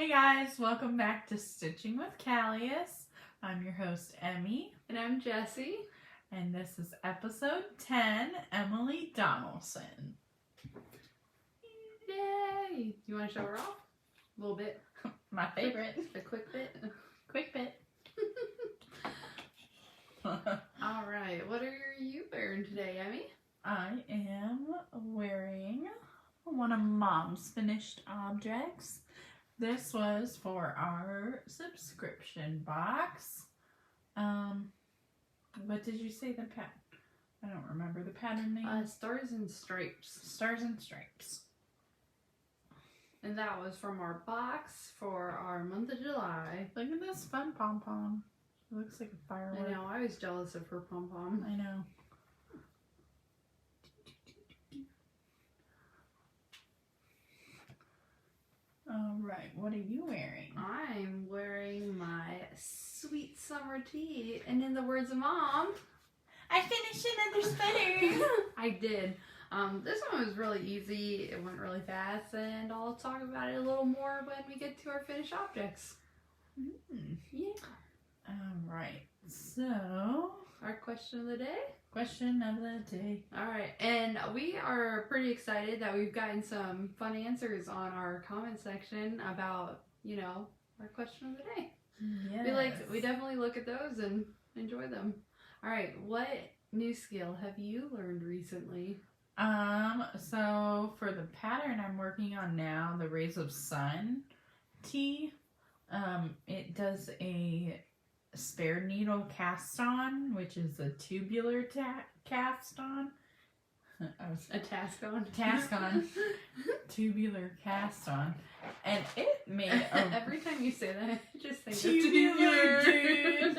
Hey guys, welcome back to Stitching with Calyis. I'm your host, Emmy. And I'm Jessie. And this is episode 10, Emily Donelson. Yay! You want to show her off? A little bit. My favorite. A quick bit. Quick bit. Alright, what are you wearing today, Emmy? I am wearing one of Mom's finished objects. This was for our subscription box. What did you say the I don't remember the pattern name. Stars and Stripes. Stars and Stripes. And that was from our box for our month of July. Look at this fun pom-pom. It looks like a firework. I know, I was jealous of her pom-pom. I know. Alright, what are you wearing? I'm wearing my sweet summer tee. And in the words of Mom, I finished another sweater. I did. This one was really easy. It went really fast, and I'll talk about it a little more when we get to our finished objects. Yeah. Alright, so Our question of the day? Question of the day. Alright, and we are pretty excited that we've gotten some fun answers on our comment section about, you know, our question of the day. Yes. We definitely look at those and enjoy them. Alright, what new skill have you learned recently? So for the pattern I'm working on now, the Rays of Sun tee, it does a spare needle cast on, which is a tubular cast on. A task on? Task on. Tubular cast on. And it made a Every time you say that, I just think tubular, of tubular.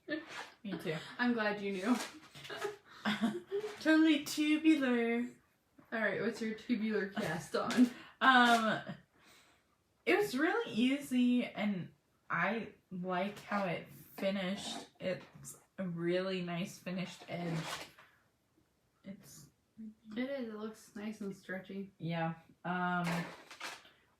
dude. Me too. I'm glad you knew. Totally tubular. Alright, what's your tubular cast on? It was really easy, and I like how it finished. It's a really nice finished edge. It is. It looks nice and stretchy. Yeah.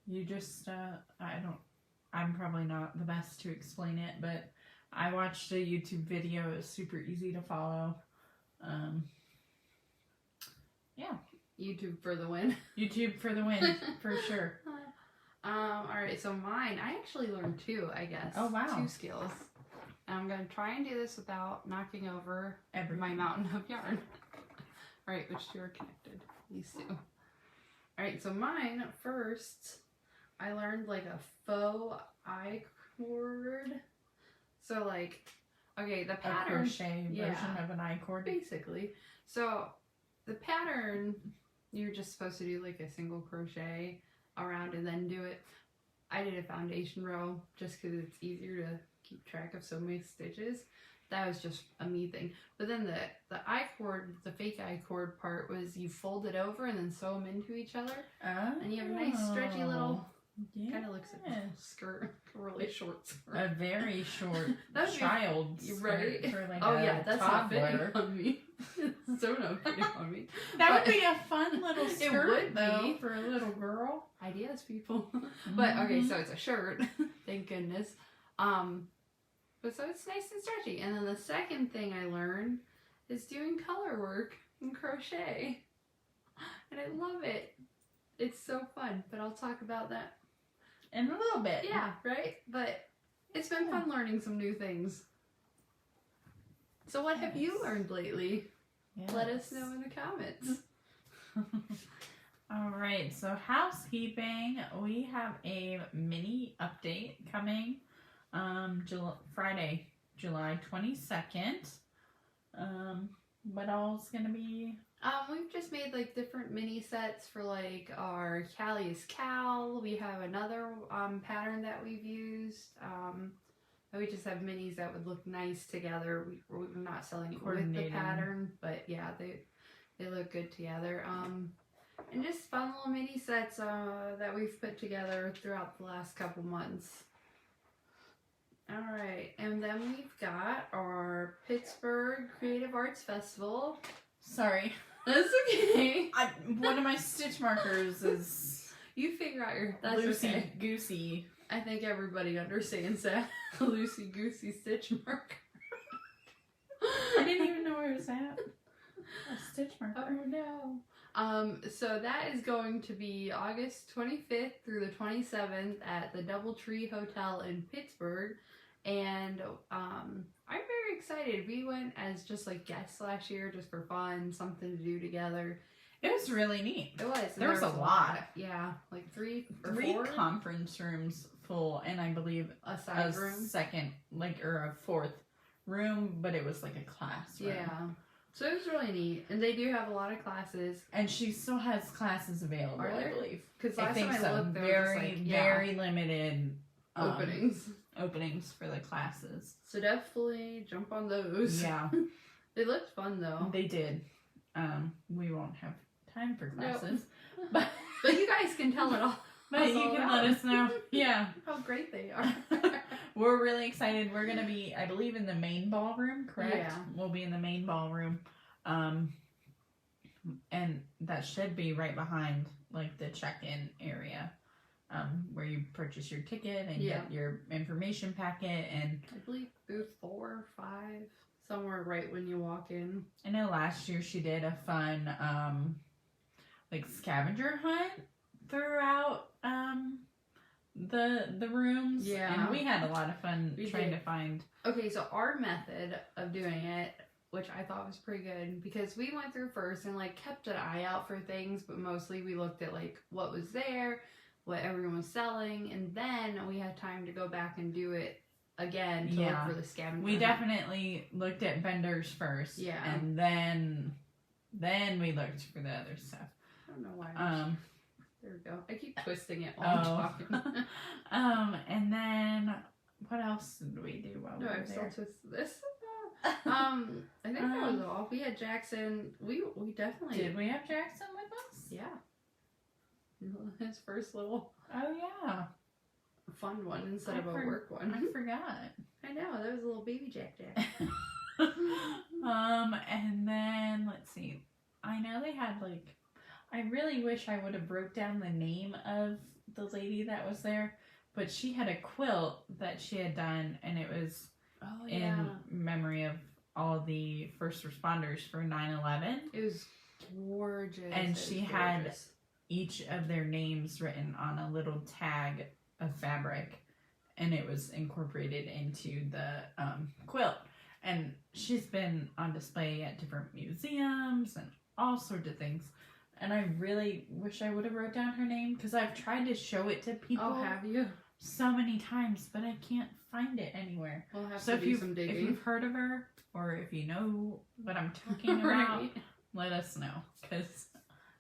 You just I'm probably not the best to explain it, but I watched a YouTube video. It was super easy to follow. Yeah. YouTube for the win. YouTube for the win, for sure. Alright, so mine, I actually learned two, I guess. Oh, wow. 2 skills. And I'm going to try and do this without knocking over Everything. my mountain of yarn. Alright, which two are connected? These two. Alright, so mine, first, I learned like a faux I-cord. So like, okay, the pattern. A crochet version of an I-cord. Basically. So the pattern, you're just supposed to do like a single crochet around and then do it. I did a foundation row just because it's easier to keep track of so many stitches. That was just a me thing. But then the I-cord, the fake I-cord part was you fold it over and then sew them into each other. Oh. And you have a nice stretchy little, yes. kind of looks like a skirt, a really short skirt. A very short child skirt, right? For like oh a yeah, that's not fitting toddler. on me. So not fitting on me. That would be a fun little skirt, it would though, be. for a little girl. Ideas, people. But okay, so it's a shirt. Thank goodness. But so it's nice and stretchy. And then the second thing I learned is doing color work in crochet. And I love it. It's so fun. But I'll talk about that in a little bit. Yeah, right? But it's been fun learning some new things. So what have you learned lately? Yes. Let us know in the comments. Alright, so housekeeping. We have a mini update coming Friday, July 22nd. What all's gonna be? We've just made like different mini sets for like our Calyis cowl. We have another pattern that we've used. We just have minis that would look nice together. We're not selling it with the pattern, but yeah, they look good together. And just fun little mini sets that we've put together throughout the last couple months. Alright, and then we've got our Pittsburgh Creative Arts Festival. Sorry. That's okay. One of my stitch markers is You figure out your... That's loosey okay. goosey. I think everybody understands that loosey goosey stitch marker. I didn't even know where it was at. A stitch marker. Oh no. So that is going to be August 25th through the 27th at the Doubletree Hotel in Pittsburgh. And I'm very excited. We went as just like guests last year just for fun, something to do together. It was really neat. It was. There was a lot. Yeah, like three four conference rooms full, and I believe a side room. Second, like, or a fourth room, but it was like a classroom. Yeah. So it was really neat, and they do have a lot of classes. And she still has classes available, I believe. Because last time I looked, there were just very limited openings for the classes. So definitely jump on those. Yeah. They looked fun though. They did. We won't have time for classes, but you guys can tell it all. But you can let us know. Yeah. How great they are. We're really excited. We're going to be, I believe, in the main ballroom, correct? Yeah. We'll be in the main ballroom. And that should be right behind, like, the check-in area, where you purchase your ticket and get your information packet. And I believe booth 4 or 5, somewhere right when you walk in. I know last year she did a fun, like, scavenger hunt throughout the rooms. Yeah. And we had a lot of fun trying to find. Okay, so our method of doing it, which I thought was pretty good, because we went through first and like kept an eye out for things, but mostly we looked at like what was there, what everyone was selling, and then we had time to go back and do it again to look for the scavenger We hunt. Definitely looked at vendors first. Yeah. And then we looked for the other stuff. I don't know why. There we go. I keep twisting it while I'm talking. And then what else did we do while we were there? I've still twisted this. I think that was all. We had Jackson. We definitely did. We have Jackson with us? Yeah. His first little. Oh yeah. Fun one instead of a work one. I forgot. I know, that was a little baby Jack. And then let's see. I know they had like. I really wish I would have wrote down the name of the lady that was there, but she had a quilt that she had done, and it was in memory of all the first responders for 9/11. It was gorgeous. And she had each of their names written on a little tag of fabric, and it was incorporated into the quilt. And she's been on display at different museums and all sorts of things. And I really wish I would have wrote down her name, because I've tried to show it to people. Oh, have you? So many times, but I can't find it anywhere. We'll have so to do some digging. If you've heard of her, or if you know what I'm talking about, let us know, because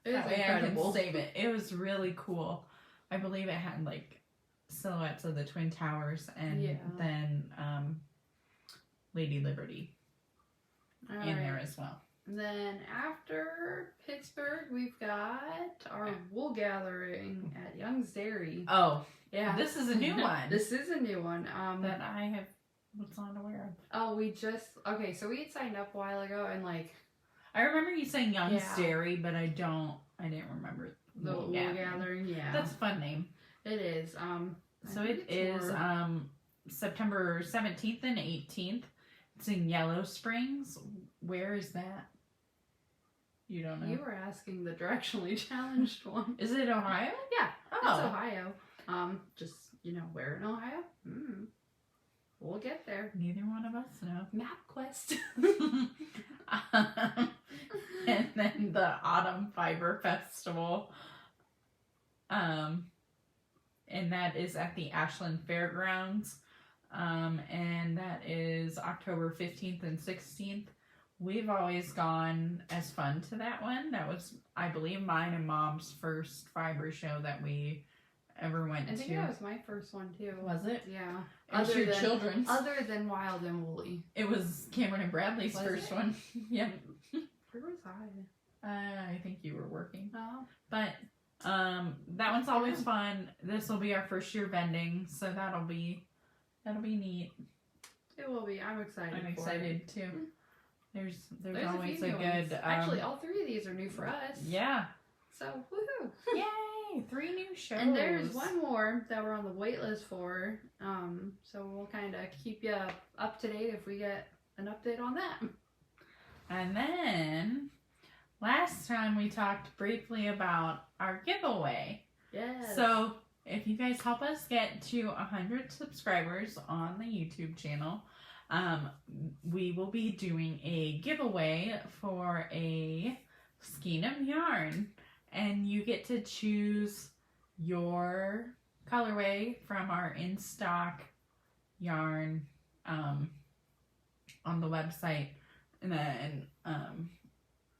that way incredible. I can save it. It was really cool. I believe it had like silhouettes of the Twin Towers and then Lady Liberty in there as well. And then after Pittsburgh, we've got our wool gathering at Young's Dairy. Oh, yeah. This is a new one. This is a new one. That I was not aware of. Oh, so we had signed up a while ago, and like... I remember you saying Young's Dairy, but I didn't remember the wool gathering. Yeah. That's a fun name. It is. So it is September 17th and 18th. It's in Yellow Springs. Where is that? You don't know? You were asking the directionally challenged one. Is it Ohio? Yeah. Oh. It's Ohio. Just, where in Ohio? We'll get there. Neither one of us know. MapQuest. And then the Autumn Fiber Festival. And that is at the Ashland Fairgrounds. And that is October 15th and 16th. We've always gone as fun to that one. That was, I believe, mine and Mom's first fiber show that we ever went to. I think that was my first one, too. Was it? Yeah. It was your children's. Other than Wild and Woolly. It was Cameron and Bradley's first one. Yep. Where was I? I think you were working. Oh. But that one's always fun. This will be our first year vending, so that'll be neat. It will be. I'm excited. I'm excited too. There's always a good. Actually, all three of these are new for us. Yeah. So woohoo! Yay! Yay! 3 new shows. And there's one more that we're on the wait list for. So we'll kind of keep you up to date if we get an update on that. And then last time we talked briefly about our giveaway. Yes. So if you guys help us get to 100 subscribers on the YouTube channel, we will be doing a giveaway for a skein of yarn. And you get to choose your colorway from our in-stock yarn on the website. And then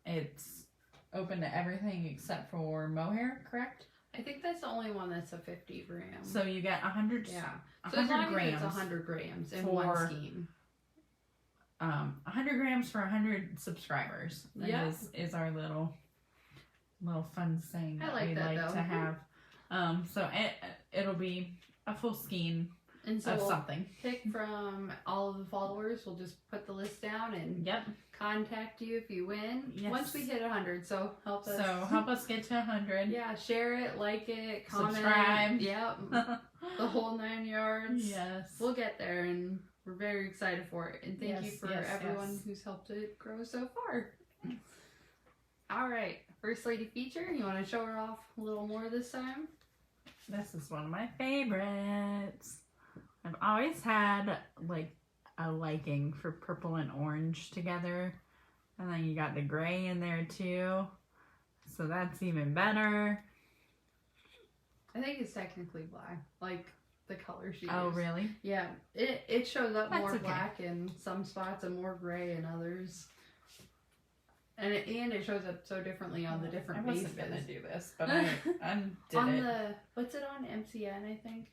it's open to everything except for mohair, correct? I think that's the only one that's a 50 gram. So you get 100, yeah. So 100 as long grams as it's 100 grams in for, one skein. 100 grams for 100 subscribers. Yeah. Is our little fun saying that we like though. to have. So it'll be a full skein and so of we'll something. pick from all of the followers. We'll just put the list down and Yep. contact you if you win. Yes. Once we hit 100, so help us. So help us get to 100. Yeah, share it, like it, comment. Subscribe. Yep. The whole 9 yards. Yes. We'll get there, and we're very excited for it. And thank you Yes, for yes, everyone yes. who's helped it grow so far. All right, First Lady feature. You want to show her off a little more this time? This is one of my favorites. I've always had like a liking for purple and orange together. And then you got the gray in there too. So that's even better. I think it's technically black, like the color she Oh, used. really? Yeah, it shows up That's more okay. black in some spots and more gray in others. And it shows up so differently on the different I bases. wasn't going to do this, but I did on it. the, what's it on? MCN, I think?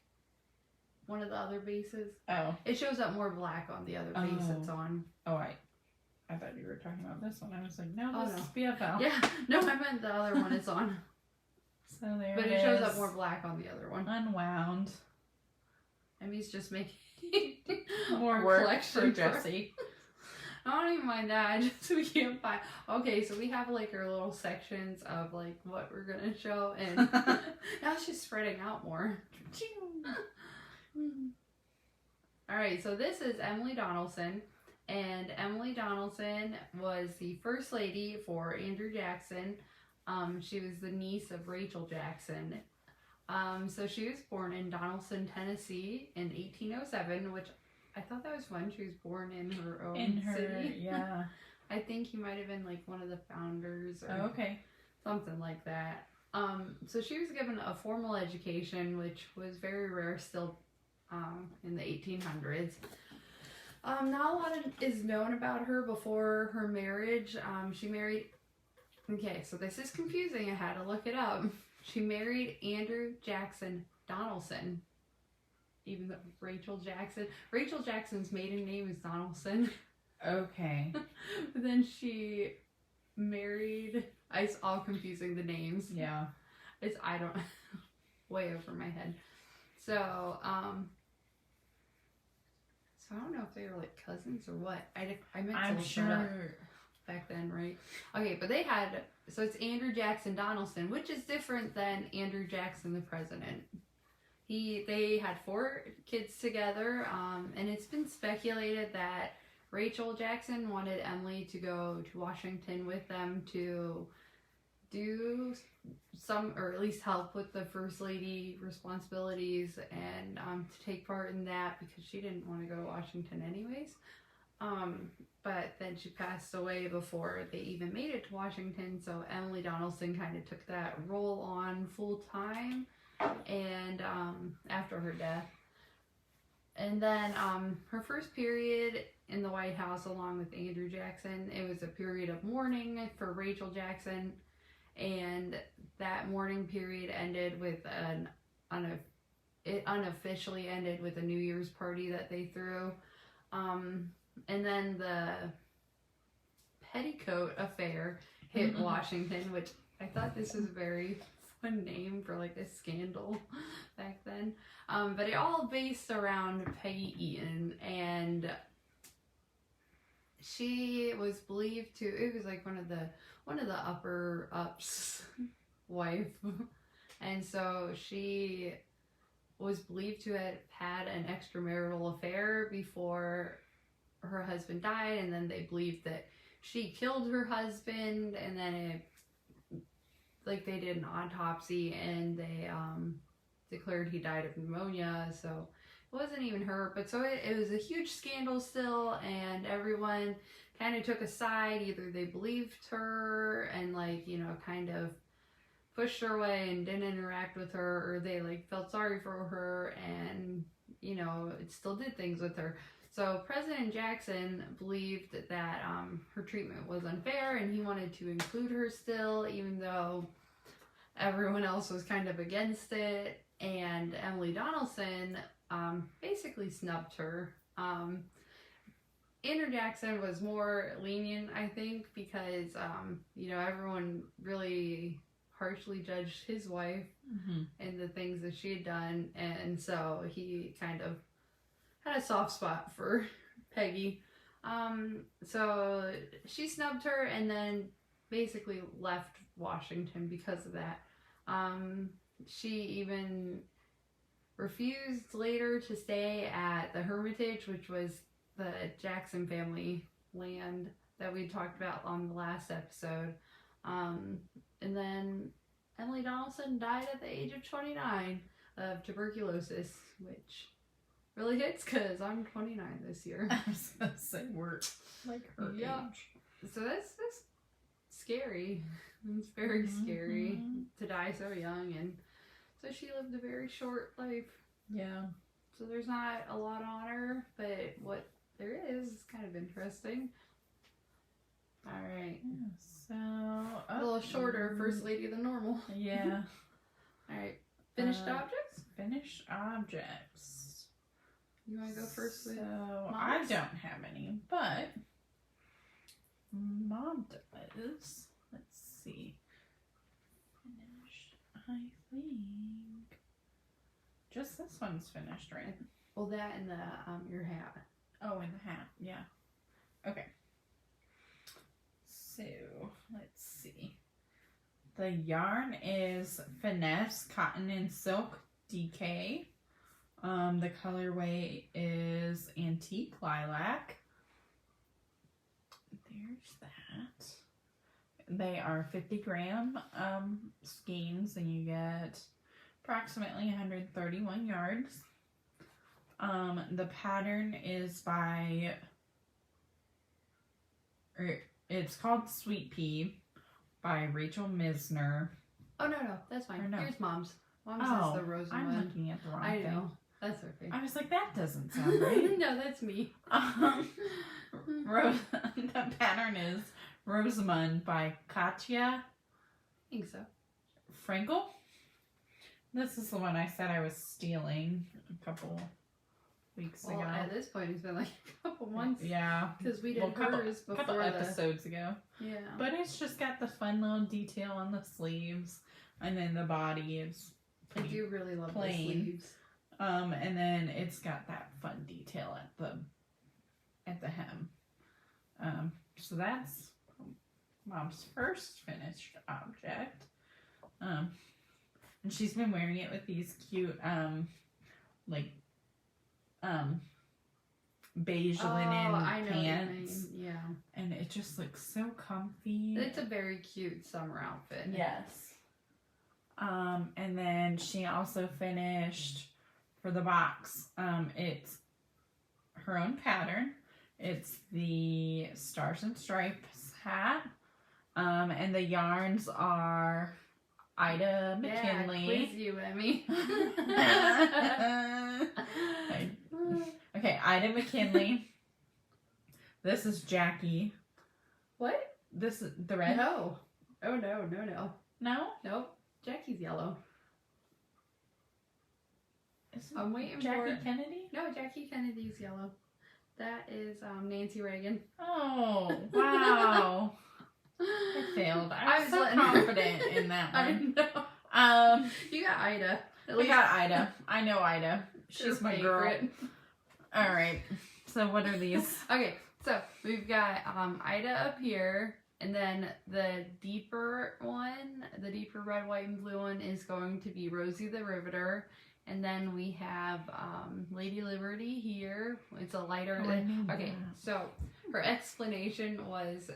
One of the other bases. Oh. It shows up more black on the other base Oh. it's on. Oh, I thought you were talking about this one. I was like, no, Oh, this no. is BFL. Yeah, no, I meant the other one it's on. So there But it it shows is. up more black on the other one. Unwound. Emmy's just making More our work collection for Jessie. I don't even mind that. Just we can't find. Okay, so we have like our little sections of like what we're gonna show, and now it's just spreading out more. All right, so this is Emily Donelson, and Emily Donelson was the first lady for Andrew Jackson. She was the niece of Rachel Jackson. So she was born in Donelson, Tennessee in 1807, which I thought that was fun. She was born in her own city. Yeah. I think he might have been like one of the founders or Oh, okay. something like that. So she was given a formal education, which was very rare still in the 1800s. Not a lot is known about her before her marriage. She married... Okay, so this is confusing. I had to look it up. She married Andrew Jackson Donelson. Even though Rachel Jackson's maiden name is Donelson. Okay. But then she married... It's all confusing, the names. Yeah. I don't... way over my head. So I don't know if they were like cousins or what. I meant to I'm look sure. that up back then, right? Okay, but they had... So it's Andrew Jackson Donelson, which is different than Andrew Jackson, the president. They had 4 kids together, and it's been speculated that Rachel Jackson wanted Emily to go to Washington with them to do some, or at least help with the First Lady responsibilities and to take part in that because she didn't want to go to Washington anyways. But then she passed away before they even made it to Washington, so Emily Donelson kind of took that role on full time. And after her death, and then her first period in the White House along with Andrew Jackson, it was a period of mourning for Rachel Jackson, and that mourning period ended with it unofficially ended with a New Year's party that they threw, and then the Petticoat Affair hit Washington, which I thought this was a very fun name for like a scandal back then. But it all based around Peggy Eaton, and she was believed to, it was like one of the upper ups wife, And so she was believed to have had an extramarital affair before her husband died, and then they believed that she killed her husband, and then they did an autopsy and they declared he died of pneumonia, so it wasn't even her. But so it was a huge scandal still, and everyone kind of took a side. Either they believed her and kind of pushed her away and didn't interact with her, or they felt sorry for her and it still did things with her. So President Jackson believed that her treatment was unfair, and he wanted to include her still, even though everyone else was kind of against it. And Emily Donelson basically snubbed her. Andrew Jackson was more lenient, I think, because everyone really harshly judged his wife and the things that she had done, and so he kind of had a soft spot for Peggy. So she snubbed her and then basically left Washington because of that. She even refused later to stay at the Hermitage, which was the Jackson family land that we talked about on the last episode. And then Emily Donelson died at the age of 29 of tuberculosis, which really hits because I'm 29 this year. I was going to say we're like her age. So that's scary. It's very scary to die so young, and so she lived a very short life. Yeah. So there's not a lot on her, but what there is kind of interesting. All right. So a little shorter First Lady than normal. Yeah. All right. Finished objects? Finished objects. You want to go first with Moms? I don't have any, but Mom does. Let's see. Finished, I think. Just this one's finished, right? Well, that and the your hat. Oh, and the hat. Yeah. Okay. So, let's see. The yarn is Finesse Cotton and Silk DK. The colorway is Antique Lilac. There's that. They are 50-gram skeins, and you get approximately 131 yards. The pattern is by... It's called Sweet Pea by Rachel Misner. Oh, no, that's fine. No. Here's Mom's. Mom's is the Rosamund. I'm looking at the wrong thing. I know. That's okay. I was like, that doesn't sound right. No, that's me. The pattern is Rosamund by Katy. I think so. Frankel. This is the one I said I was stealing a couple weeks ago. At this point, it's been like a couple months. Yeah. Because we did hers before couple episodes ago. Yeah. But it's just got the fun little detail on the sleeves. And then the body is I do really love the sleeves. And then it's got that fun detail at the hem. So that's Mom's first finished object. And she's been wearing it with these cute beige linen pants. Yeah. And it just looks so comfy. It's a very cute summer outfit. Yes. And then she also finished for the box. It's her own pattern. It's the Stars and Stripes hat. And the yarns are Ida McKinley. Yeah, quiz you, Emmy. Okay, Ida McKinley. This is Jackie. What? This is the red. No. Oh, no. No? Nope. Jackie's yellow. I'm waiting Jackie for Kennedy? No, Jackie Kennedy's yellow. That is Nancy Reagan. Oh, wow. I failed. I was so confident in that one. I know. You got Ida. We got Ida. I know Ida. She's my favorite girl. All right. So what are these? Okay, so we've got Ida up here, And then the deeper one, the deeper red, white, and blue one is going to be Rosie the Riveter. And then we have Lady Liberty here. It's a lighter. Okay, so her explanation was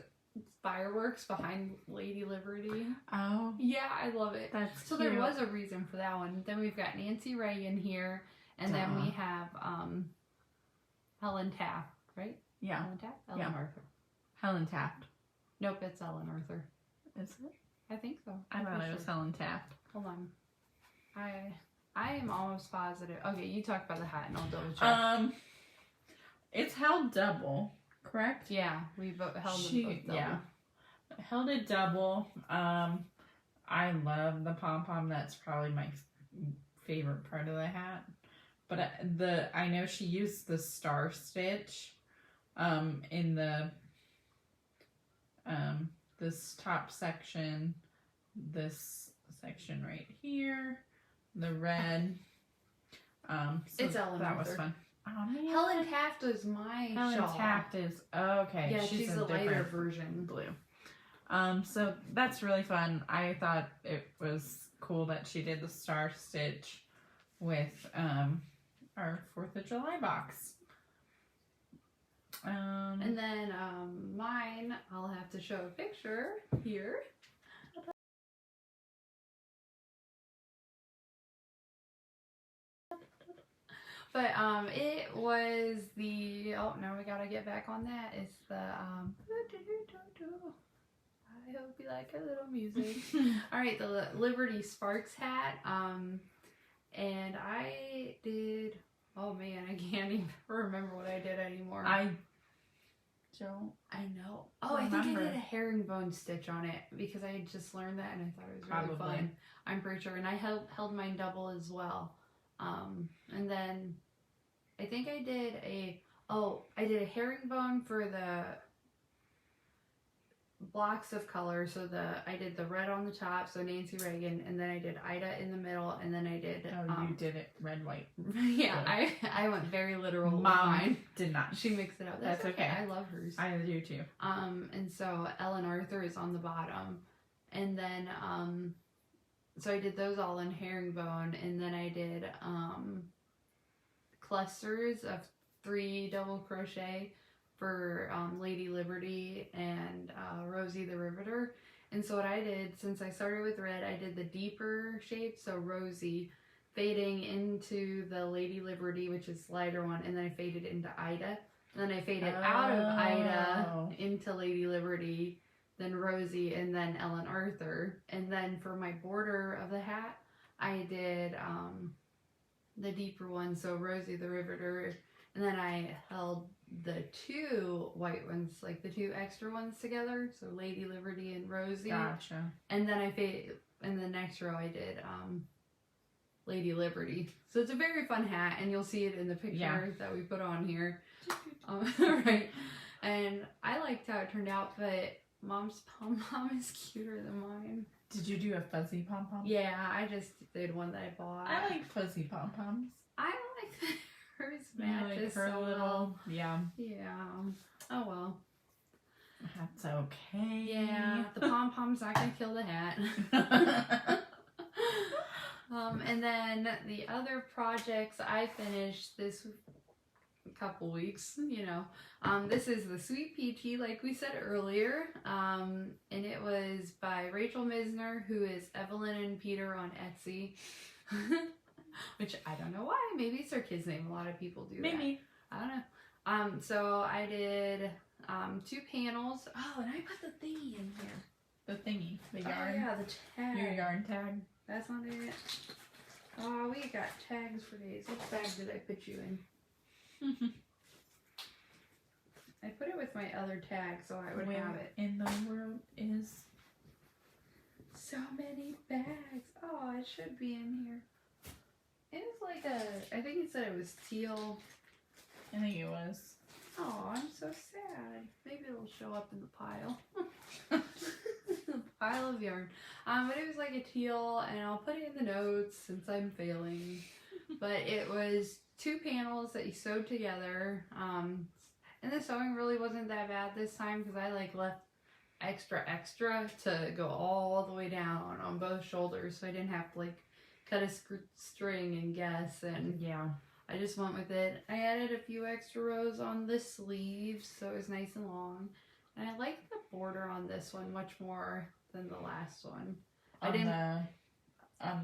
fireworks behind Lady Liberty. Oh. Yeah, I love it. That's so cute. there was a reason for that one. Then we've got Nancy Reagan here. And then we have Helen Taft, right? Yeah. Helen Taft? Ellen Arthur. Helen Taft. Nope, it's Ellen Arthur. Is it? I think so. I thought it was Helen Taft. Hold on. I am almost positive. Okay, you talk about the hat and I'll double check. It's held double, correct? Yeah, we held it both double. Yeah. Held it double. I love the pom-pom. That's probably my favorite part of the hat. But I know she used the star stitch in the this top section, this section right here, the red. So it's Ellen that Arthur. Was fun. Oh, man. Helen Taft is my Helen Taft is okay. Yeah, she's a lighter version. Blue. So that's really fun. I thought it was cool that she did the star stitch with our 4th of July box. And then mine, I'll have to show a picture here. But it was the, oh no, we gotta get back on that. It's the I hope you like a little music. All right, the Liberty Sparks hat. And I did, oh man, I can't even remember what I did anymore. I don't. I know. Oh, remember. I think I did a herringbone stitch on it because I had just learned that and I thought it was really fun. I'm pretty sure. And I held mine double as well. And then I think I did a herringbone for the blocks of color. So I did the red on the top, so Nancy Reagan, and then I did Ida in the middle, and then I did you did it red, white. Yeah, I went very literal. Mine did not. She mixed it up. That's okay. I love hers. I do too. And so Ellen Arthur is on the bottom, and then so I did those all in herringbone, and then I did clusters of 3 double crochet for Lady Liberty and Rosie the Riveter. And so what I did, since I started with red, I did the deeper shape, so Rosie, fading into the Lady Liberty, which is lighter one, and then I faded into Ida. And then I faded out of Ida into Lady Liberty, then Rosie, and then Ellen Arthur. And then for my border of the hat, I did the deeper one, so Rosie the Riveter, and then I held the 2 white ones, like the 2 extra ones together, so Lady Liberty and Rosie. Gotcha. And then I faded, in the next row I did Lady Liberty. So it's a very fun hat, and you'll see it in the picture that we put on here. Right. And I liked how it turned out, but Mom's pom-pom is cuter than mine. Did you do a fuzzy pom-pom? Yeah, I just did one that I bought. I like fuzzy pom-poms. I like that hers matches her so little, well. Yeah. Yeah. Oh well. That's okay. Yeah, the pom-pom's not gonna kill the hat. And then the other projects I finished this couple weeks, you know. This is the Sweet Pea Tee, like we said earlier. And it was by Rachel Misner, who is Evelyn and Peter on Etsy. Which I don't know why. Maybe it's their kid's name. A lot of people do that. Maybe. I don't know. So I did 2 panels. Oh, and I put the thingy in here. The thingy. The yarn. Oh, yeah, the tag. Your yarn tag. That's not it. Oh, we got tags for days. What bag did I put you in? I put it with my other tag so I would have it. In the world is so many bags. Oh, it should be in here. It was like I think it said it was teal. I think it was. Oh, I'm so sad. Maybe it'll show up in the pile. Pile of yarn. But it was like a teal, and I'll put it in the notes since I'm failing. But it was 2 panels that you sewed together. And the sewing really wasn't that bad this time because I like left extra to go all the way down on both shoulders, so I didn't have to like cut a string and guess, and yeah, I just went with it. I added a few extra rows on the sleeves so it was nice and long, and I like the border on this one much more than the last one. On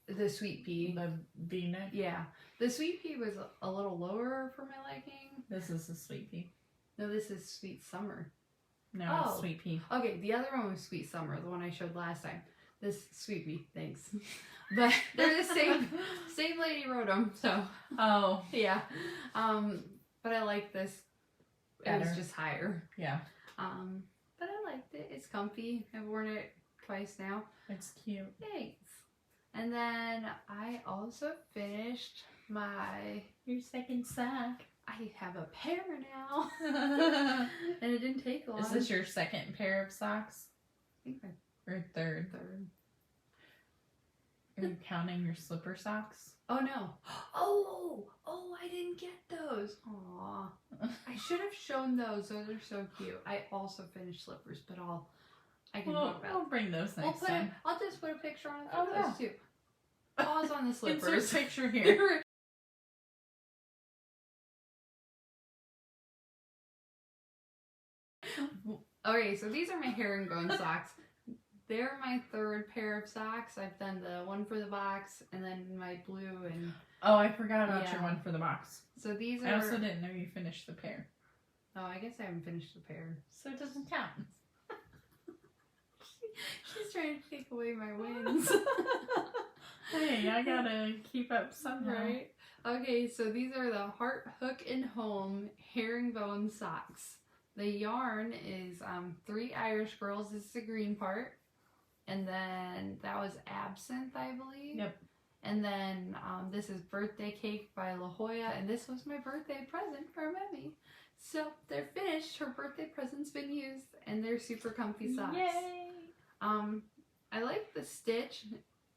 the sweet pea, the V-neck. yeah, the sweet pea was a little lower for my liking. This is the sweet pea. No, this is sweet summer. No, it's sweet pea. Okay, the other one was sweet summer, the one I showed last time. This sweet pea, thanks. But they're the same lady wrote them, so. Oh. Yeah. But I like this. Better. It was just higher. Yeah. But I liked it. It's comfy. I've worn it twice now. It's cute. Thanks. And then I also finished your second sock. I have a pair now. And it didn't take long. Is this your second pair of socks? I think Or third? third. Are you counting your slipper socks? Oh no. Oh, I didn't get those. Aw. I should have shown those. Those are so cute. I also finished slippers, but I can talk about. We'll bring those next time. I'll just put a picture on Oh, those too. Pause on the slippers. Insert picture here. Okay, so these are my herringbone socks. They're my third pair of socks. I've done the one for the box and then my blue and... Oh, I forgot about your one for the box. So these are... I also didn't know you finished the pair. Oh, I guess I haven't finished the pair. So it doesn't count. She's trying to take away my wins. Hey, I gotta keep up somehow. Right? Okay, so these are the HeartHookHome herringbone socks. The yarn is 3 Irish Girls. This is the green part. And then that was Absinthe, I believe. Yep. And then this is Birthday Cake by La Jolla. And this was my birthday present for Memmy. So they're finished. Her birthday present's been used. And they're super comfy socks. Yay! I like the stitch.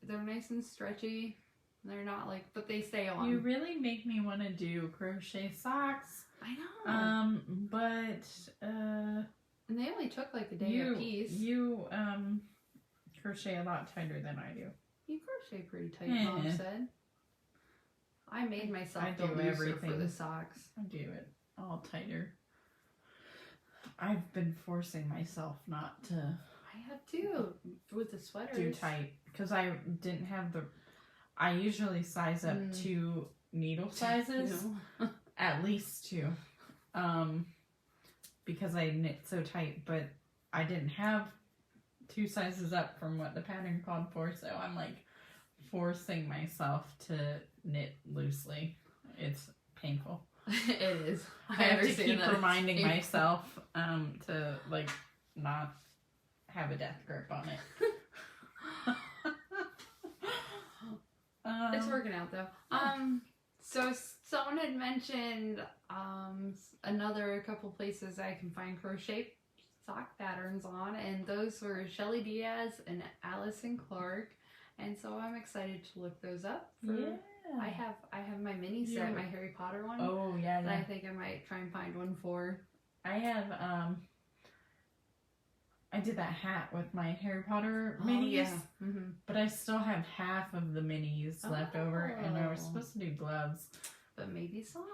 They're nice and stretchy. They're not like, but they stay on. You really make me want to do crochet socks. I know. But and they only took like a day a piece. You crochet a lot tighter than I do. You crochet pretty tight, Mom said. I made myself I the do looser everything for the socks. I do it all tighter. I've been forcing myself not to. I have too with the sweaters. Do tight because I didn't have the. I usually size up 2 needle sizes, at least 2, because I knit so tight. But I didn't have 2 sizes up from what the pattern called for, so I'm like forcing myself to knit loosely. It's painful. It is. I have to keep reminding myself to like not have a death grip on it. It's working out though. So someone had mentioned another couple places I can find crochet sock patterns on, and those were Shelly Diaz and Allison Clark, and so I'm excited to look those up. I have my mini set, my Harry Potter one. Oh yeah, that I think I might try and find one for. I have I did that hat with my Harry Potter minis, yeah. But I still have half of the minis left over, and I was supposed to do gloves. But maybe socks.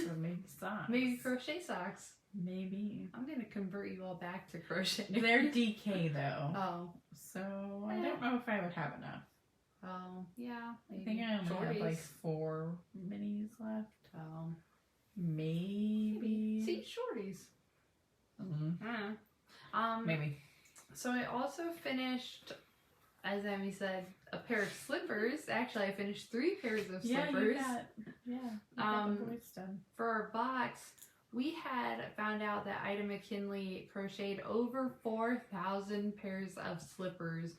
Or maybe socks. Maybe crochet socks. Maybe. I'm going to convert you all back to crochet. They're DK though. Oh. So I don't know if I would have enough. Oh, yeah. Maybe. I think I only have like 4 minis left. Oh. Maybe. See, shorties. Maybe. So I also finished, as Emmy said, a pair of slippers. Actually, I finished 3 pairs of slippers. You got the voice done. For our box, we had found out that Ida McKinley crocheted over 4,000 pairs of slippers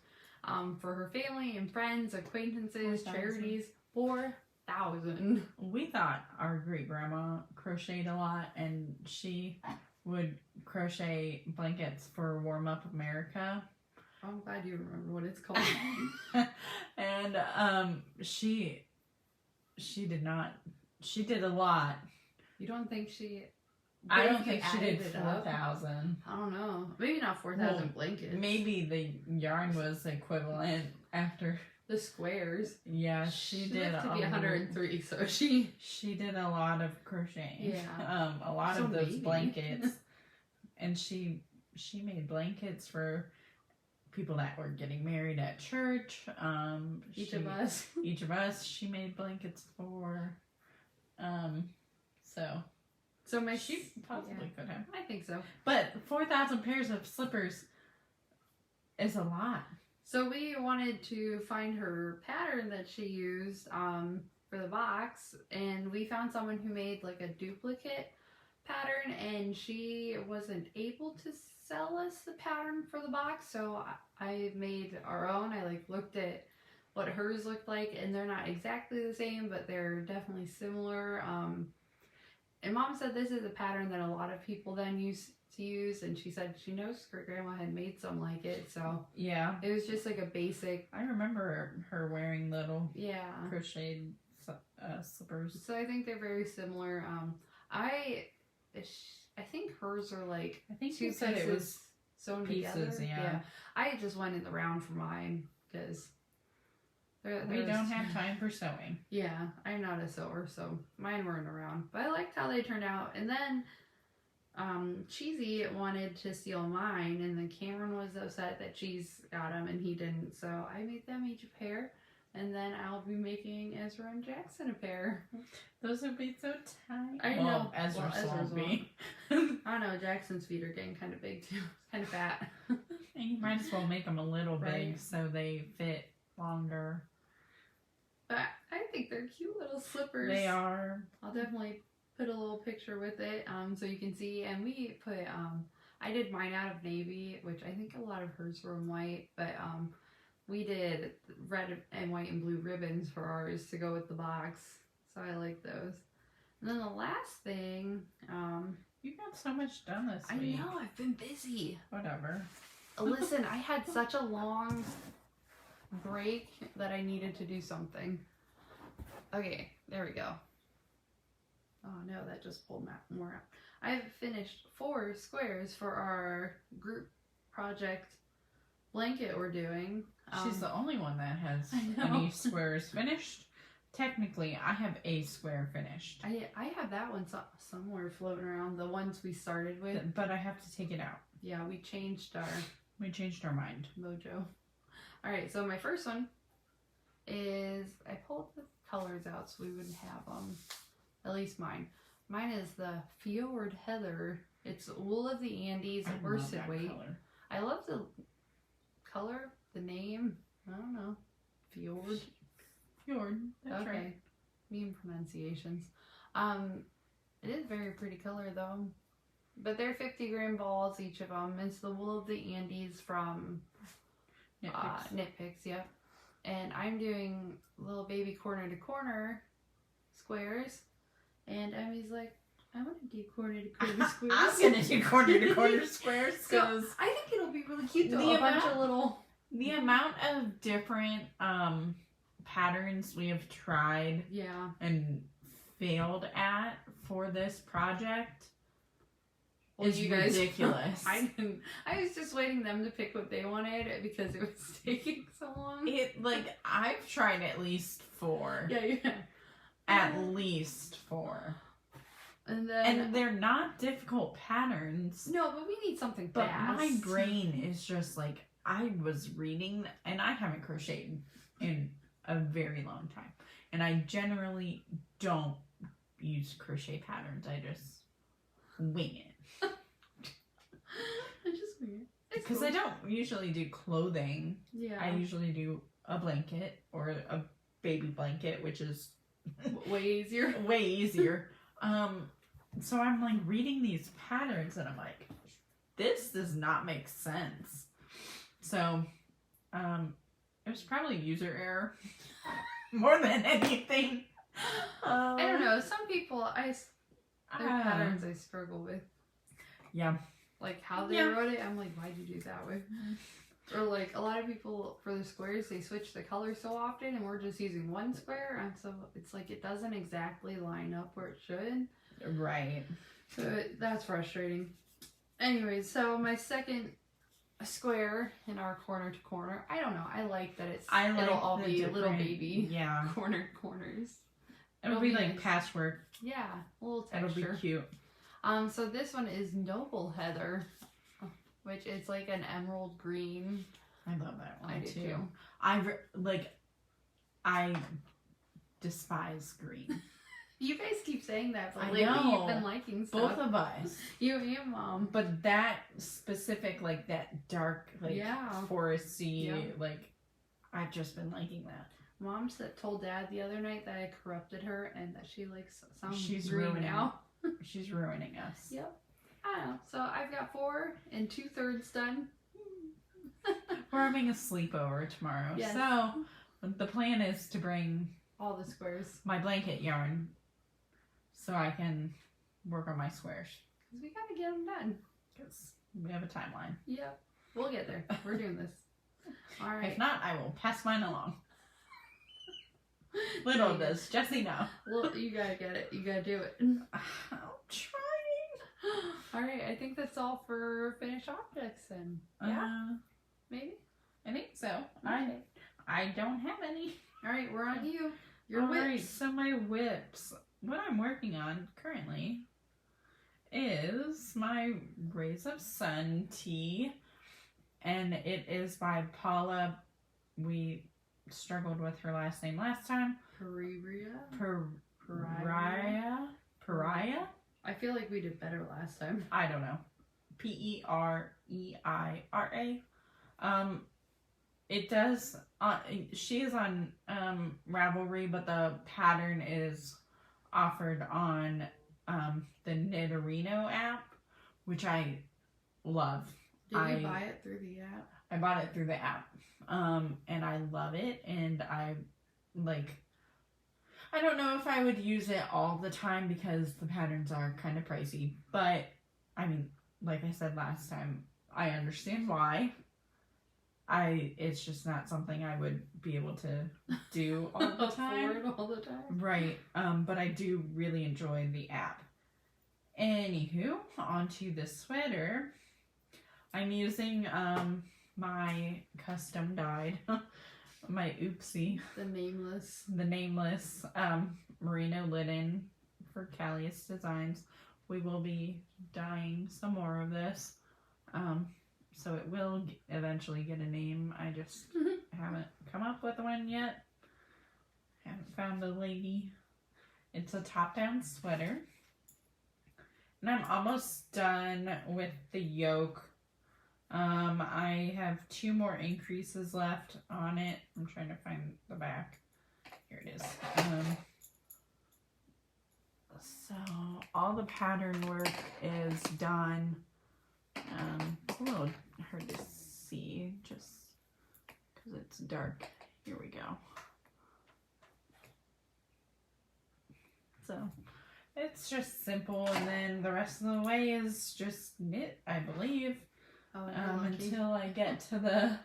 for her family and friends, acquaintances, 4,000. charities. 4,000. We thought our great grandma crocheted a lot, and she would crochet blankets for Warm Up America. I'm glad you remember what it's called. And she did not. She did a lot. You don't think she I don't think she did 4,000. I don't know. Maybe not 4,000 blankets. Maybe the yarn was equivalent after the squares. Yeah, she did lived to be 103, so she did a lot of crocheting. Yeah, a lot of those blankets, and she made blankets for people that were getting married at church. Each of us, she made blankets for. So she possibly could have. I think so. But 4,000 pairs of slippers is a lot. So we wanted to find her pattern that she used for the box, and we found someone who made like a duplicate pattern, and she wasn't able to sell us the pattern for the box, so I made our own. I looked at what hers looked like, and they're not exactly the same, but they're definitely similar. And Mom said this is a pattern that a lot of people then used to use, and she said she knows her grandma had made some like it, so yeah, it was just like a basic. I remember her wearing little crocheted slippers. So I think they're very similar. I think hers are like I think two you said pieces it was sewn pieces. together. Yeah, I just went in the round for mine because we don't have time for sewing. Yeah, I'm not a sewer, so mine were in the round. But I liked how they turned out. And then Cheesy wanted to steal mine, and then Cameron was upset that Cheese got them and he didn't. So I made them each a pair, and then I'll be making Ezra and Jackson a pair. Those would be so tiny. I know. Ezra's won't be. I don't know. Jackson's feet are getting kind of big too. Kind of fat. And you might as well make them a little big so they fit longer. But I think they're cute little slippers. They are. I'll definitely put a little picture with it so you can see. And we put, I did mine out of navy, which I think a lot of hers were in white. But we did red and white and blue ribbons for ours to go with the box. So I like those. And then the last thing. You got so much done this week. I know, I've been busy. Whatever. Listen, I had such a long break that I needed to do something. Okay, there we go. Oh no, that just pulled more out. I've finished 4 squares for our group project blanket we're doing. She's the only one that has any squares finished. Technically, I have a square finished. I have that one somewhere floating around, the ones we started with. But I have to take it out. Yeah, we changed our mind. Mojo. Alright, so my first one is, I pulled the colors out so we wouldn't have at least mine. Mine is the Fjord Heather. It's wool of the Andes, worsted weight. Color. I love the color, the name. I don't know. Fjord. That's right. Meme pronunciations. It is very pretty color though. But they're 50-gram balls, each of them. It's the wool of the Andes from Knit Picks, yep. And I'm doing little baby corner to corner squares. And Emmy's like, I want to do corner to corner squares. I'm going to do corner to corner squares. So I think it'll be really cute though. The amount of different patterns we have tried and failed at for this project is ridiculous. I was just waiting them to pick what they wanted because it was taking so long. I've tried at least 4. Yeah. At least 4. And they're not difficult patterns. No, but we need something But fast. my brain is just like, I was reading, and I haven't crocheted in a very long time. And I generally don't use crochet patterns. I just wing it. I just wing it. Because cool. I don't usually do clothing. Yeah. I usually do a blanket or a baby blanket, which is way easier. Way easier. So I'm like reading these patterns and I'm like, this does not make sense. So, it was probably user error more than anything. I don't know. Some people, their patterns I struggle with. Yeah. Like how they wrote it, I'm like, why'd you do it that way? Or like a lot of people for the squares, they switch the color so often, and we're just using one square, and so it's like it doesn't exactly line up where it should. Right. But that's frustrating. Anyway, so my second square in our corner to corner. I don't know. I like that it'll all be little baby corners. It'll be like nice. Patchwork. Yeah, a little texture. It'll be cute. So this one is Noble Heather, which is like an emerald green. I love that one I do too. I despise green. You guys keep saying that, but lately you've been liking stuff. Both of us. You and Mom. But that specific, like that dark, like foresty, like I've just been liking that. Mom told Dad the other night that I corrupted her and that she likes some She's green ruining now. She's ruining us. Yep. I don't know. So I've got 4 2/3 done. We're having a sleepover tomorrow. Yes. So the plan is to bring all the squares. My blanket yarn so I can work on my squares. Because we got to get them done. Because we have a timeline. Yep. We'll get there. We're doing this. All right. If not, I will pass mine along. Little does Jessie know. Well, you gotta get it. You gotta do it. I'm trying. Alright, I think that's all for finished objects then. Yeah? Maybe? I think so. Okay. I don't have any. Alright, we're on you. Your whips. Alright, so my whips. What I'm working on currently is my Rays of Sun tee. And it is by Paula. We struggled with her last name last time. Pariah? I feel like we did better last time. I don't know. Pereira. It does, she is on Ravelry, but the pattern is offered on the Knitterino app, which I love. Did you buy it through the app? I bought it through the app. And I love it, and I don't know if I would use it all the time because the patterns are kind of pricey, but I mean, like I said last time, I understand why. It's just not something I would be able to do all the time. Afford all the time. Right. But I do really enjoy the app. Anywho, onto the sweater. I'm using, my custom dyed, my oopsie. The nameless merino linen for Calyis Designs. We will be dyeing some more of this. So it will eventually get a name. I just haven't come up with one yet. Haven't found a lady. It's a top-down sweater. And I'm almost done with the yoke. I have 2 more increases left on it. I'm trying to find the back. Here it is. So all the pattern work is done. It's a little hard to see just because it's dark. Here we go. So it's just simple, and then the rest of the way is just knit, I believe. Until I get to the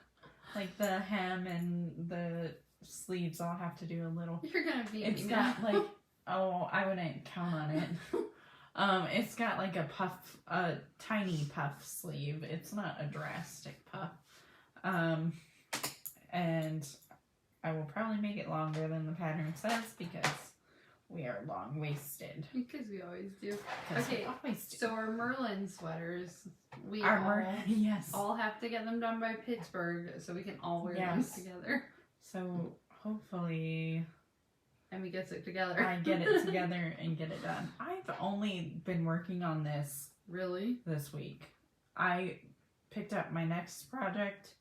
hem and the sleeves, I'll have to do a little. You're gonna be. It's got like, I wouldn't count on it. It's got like a tiny puff sleeve. It's not a drastic puff. And I will probably make it longer than the pattern says because we are long-waisted. Because we always do. Okay, so our Merlin sweaters, we all have to get them done by Pittsburgh so we can all wear them together. So hopefully... And we get it together. I get it together and get it done. I've only been working on this... Really? This week. I picked up my next project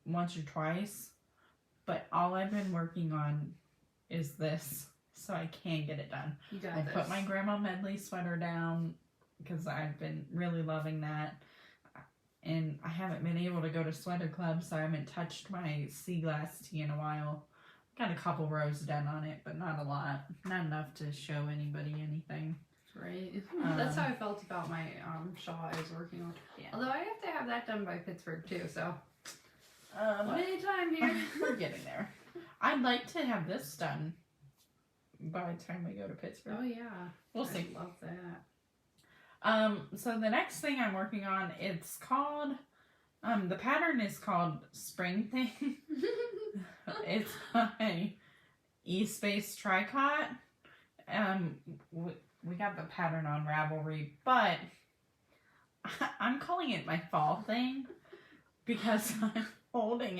once or twice, but all I've been working on is this. So I can get it done. You got I this. put my Grandma Medley sweater down because I've been really loving that. And I haven't been able to go to sweater club, so I haven't touched my sea glass tee in a while. Got a couple rows done on it, but not a lot. Not enough to show anybody anything. Right. That's how I felt about my shawl I was working on. Yeah. Although I have to have that done by Pittsburgh too, so anytime here. We're getting there. I'd like to have this done by the time we go to Pittsburgh. Oh yeah. We'll see. I love that. So the next thing I'm working on, it's called, the pattern is called Spring Thing. It's by E-Space Tricot. We got the pattern on Ravelry, but I'm calling it my fall thing because I'm holding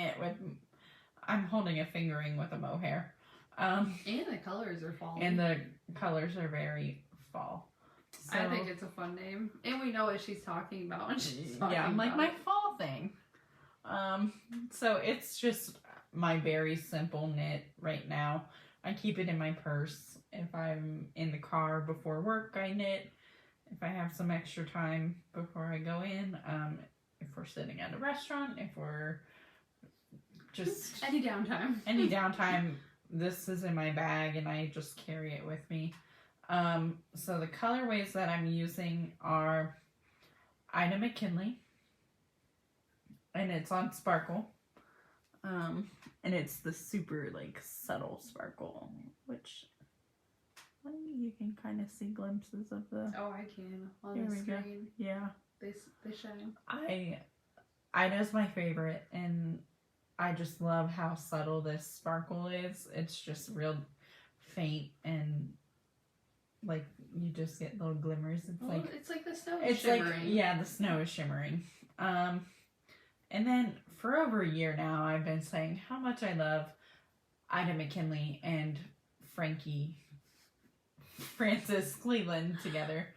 a fingering with a mohair. And the colors are fall. And the colors are very fall. So, I think it's a fun name. And we know what she's talking about when she's talking yeah, like about my it. fall thing. So it's just my very simple knit right now. I keep it in my purse. If I'm in the car before work, I knit. If I have some extra time before I go in, if we're sitting at a restaurant, if we're just any downtime, this is in my bag and I just carry it with me. So the colorways that I'm using are Ida McKinley, and it's on Sparkle. And it's the super like subtle sparkle, which you can kind of see glimpses of the. Oh, I can on Here the we go. screen. Yeah, They shine. Ida's my favorite, and I just love how subtle this sparkle is. It's just real faint and like you just get little glimmers. It's like the snow is shimmering. The snow is shimmering. And then for over a year now, I've been saying how much I love Ida McKinley and Frances Cleveland together.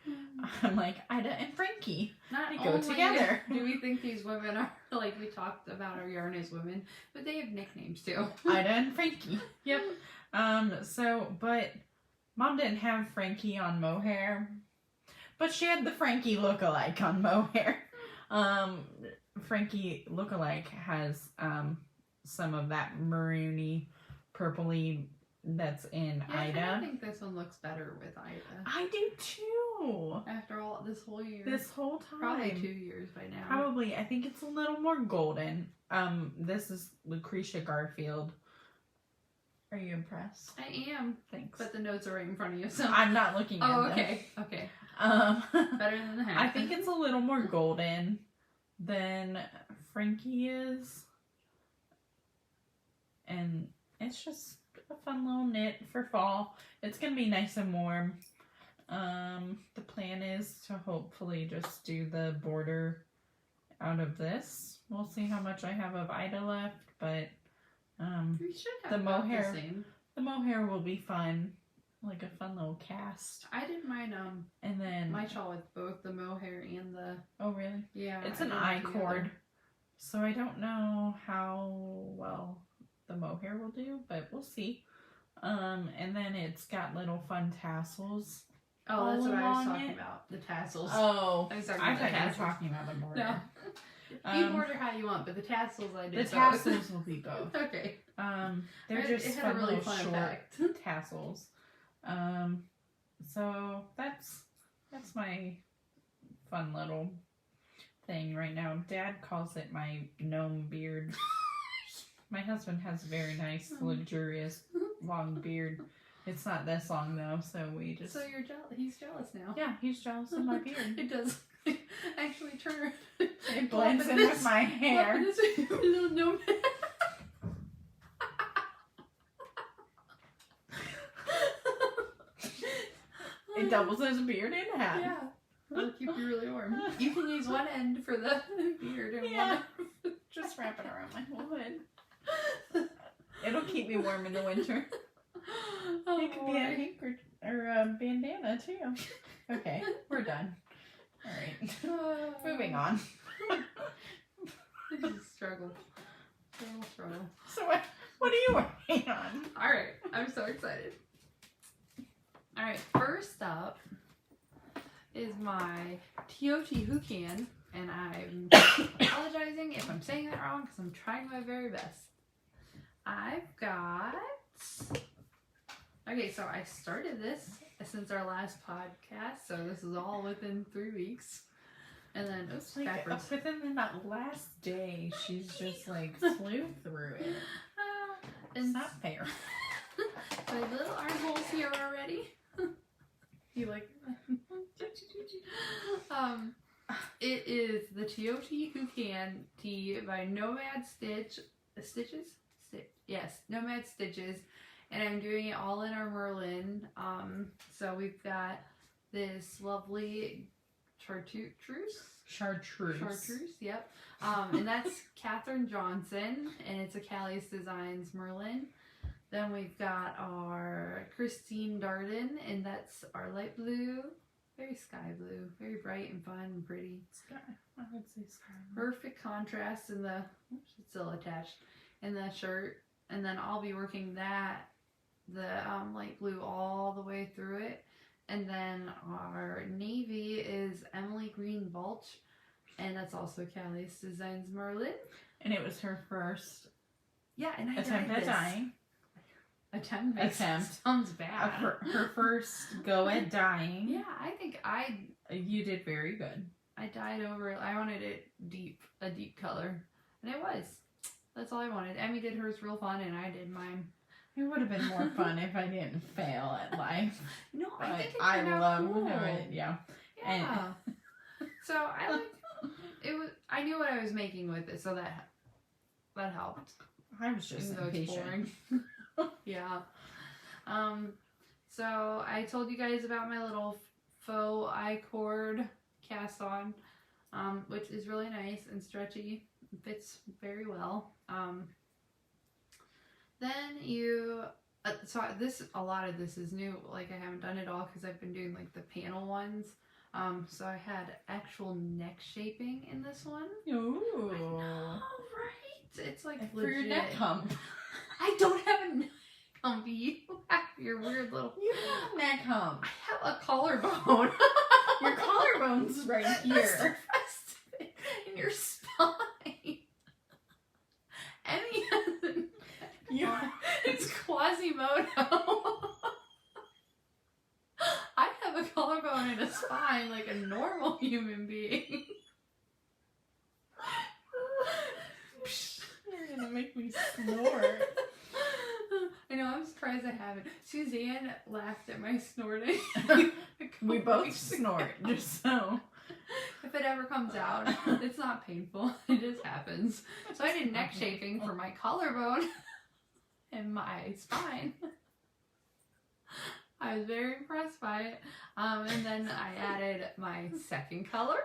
I'm like, Ida and Frankie, they go together. Do we think these women are, like we talked about our yarn as women, but they have nicknames too. Ida and Frankie. Yep. But Mom didn't have Frankie on mohair, but she had the Frankie lookalike on mohair. Frankie lookalike has some of that maroony, purpley that's in Ida. I think this one looks better with Ida. I do too. After all, this whole year. This whole time. Probably 2 years by now. Probably. I think it's a little more golden. This is Lucretia Garfield. Are you impressed? I am. Thanks. But the notes are right in front of you, so. I'm not looking at them. Okay. Okay. Better than the hat. I think it's a little more golden than Frankie is. And it's just a fun little knit for fall. It's going to be nice and warm. The plan is to hopefully just do the border out of this. We'll see how much I have of Ida left, but we should have the mohair will be fun. Like a fun little cast. I did mine and then my shawl with both the mohair and the. Oh really? Yeah. It's an I-cord, so I don't know how well the mohair will do, but we'll see. And then it's got little fun tassels. Oh, that's what I was talking about. The tassels. Oh, I thought you were talking about the border. No. You border how you want, but the tassels I do. The tassels will be both. Okay. They're just it had fun a really little fun short effect. tassels. So that's my fun little thing right now. Dad calls it my gnome beard. My husband has a very nice, luxurious, long beard. It's not this long though, so we just. So you're jealous? He's jealous now. Yeah, he's jealous of my beard. It does actually turn. It blends in with my hair. Little gnome. It doubles as a beard and a hat. Yeah. It'll keep you really warm. You can use one end for the beard and one end. Just wrap it around my whole head. It'll keep me warm in the winter. Oh, it could be a hanker or a bandana too. Okay, we're done. All right, moving on. This is a struggle. Struggle. So what are you working on? All right, I'm so excited. All right, first up is my Teal Who Can, and I'm apologizing if I'm saying that wrong because I'm trying my very best. I've got. Okay, so I started this since our last podcast, so this is all within 3 weeks. And then, oops, like backwards. Within that last day, she's just like flew through it. It's not fair. My little armholes here already. You like It is the T.O.T. Who Can Tee by Nomad Stitches? Yes, Nomad Stitches. And I'm doing it all in our Merlin. So we've got this lovely chartreuse, yep. And that's Catherine Johnson, and it's a Calyis Designs Merlin. Then we've got our Christine Darden, and that's our light blue, very sky blue, very bright and fun and pretty. Sky, I would say sky. Perfect contrast in the, oops, it's still attached, in the shirt. And then I'll be working the light blue all the way through it. And then our navy is Emily Green Balch, and that's also Calyis Designs Merlin. And it was her first and I attempt at dyeing. Attempt sounds bad. Her first go at dyeing. Yeah, I think you did very good. I dyed over. I wanted it a deep color, and it was. That's all I wanted. Emmy did hers real fun, and I did mine. It would have been more fun if I didn't fail at life. No, I think it turned out cool. It. Yeah. Yeah. So I liked it. I knew what I was making with it, so that helped. I was just impatient. Yeah. So I told you guys about my little faux I-cord cast on, which is really nice and stretchy. It fits very well. Then a lot of this is new. Like, I haven't done it all because I've been doing like the panel ones. So I had actual neck shaping in this one. Ooh. I know, right? It's like for your legit. neck hump. I don't have a neck hump. You have your weird little. You have a neck hump. I have a collarbone. Your collarbone's right here. That's the rest of it in your spine. Emmy hasn't. It's Quasimodo. I have a collarbone and a spine like a normal human being. You're gonna make me snort. I know, I'm surprised I haven't. Suzanne laughed at my snorting. We both snort, just so. If it ever comes out, it's not painful. It just happens. So I did neck shaping for my collarbone and my spine. I was very impressed by it. And then I added my second color.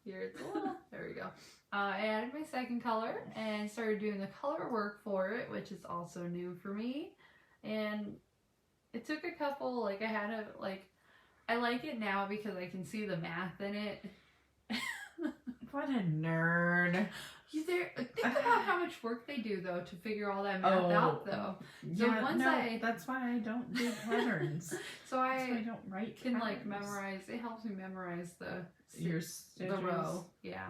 Here it's a little, there we go. I added my second color and started doing the color work for it, which is also new for me. And it took a couple, like, I like it now because I can see the math in it. What a nerd. Think about how much work they do, though, to figure all that math out, though. So yeah, that's why I don't do patterns. So I don't write can, patterns. like, memorize. It helps me memorize the stitches. row. Yeah.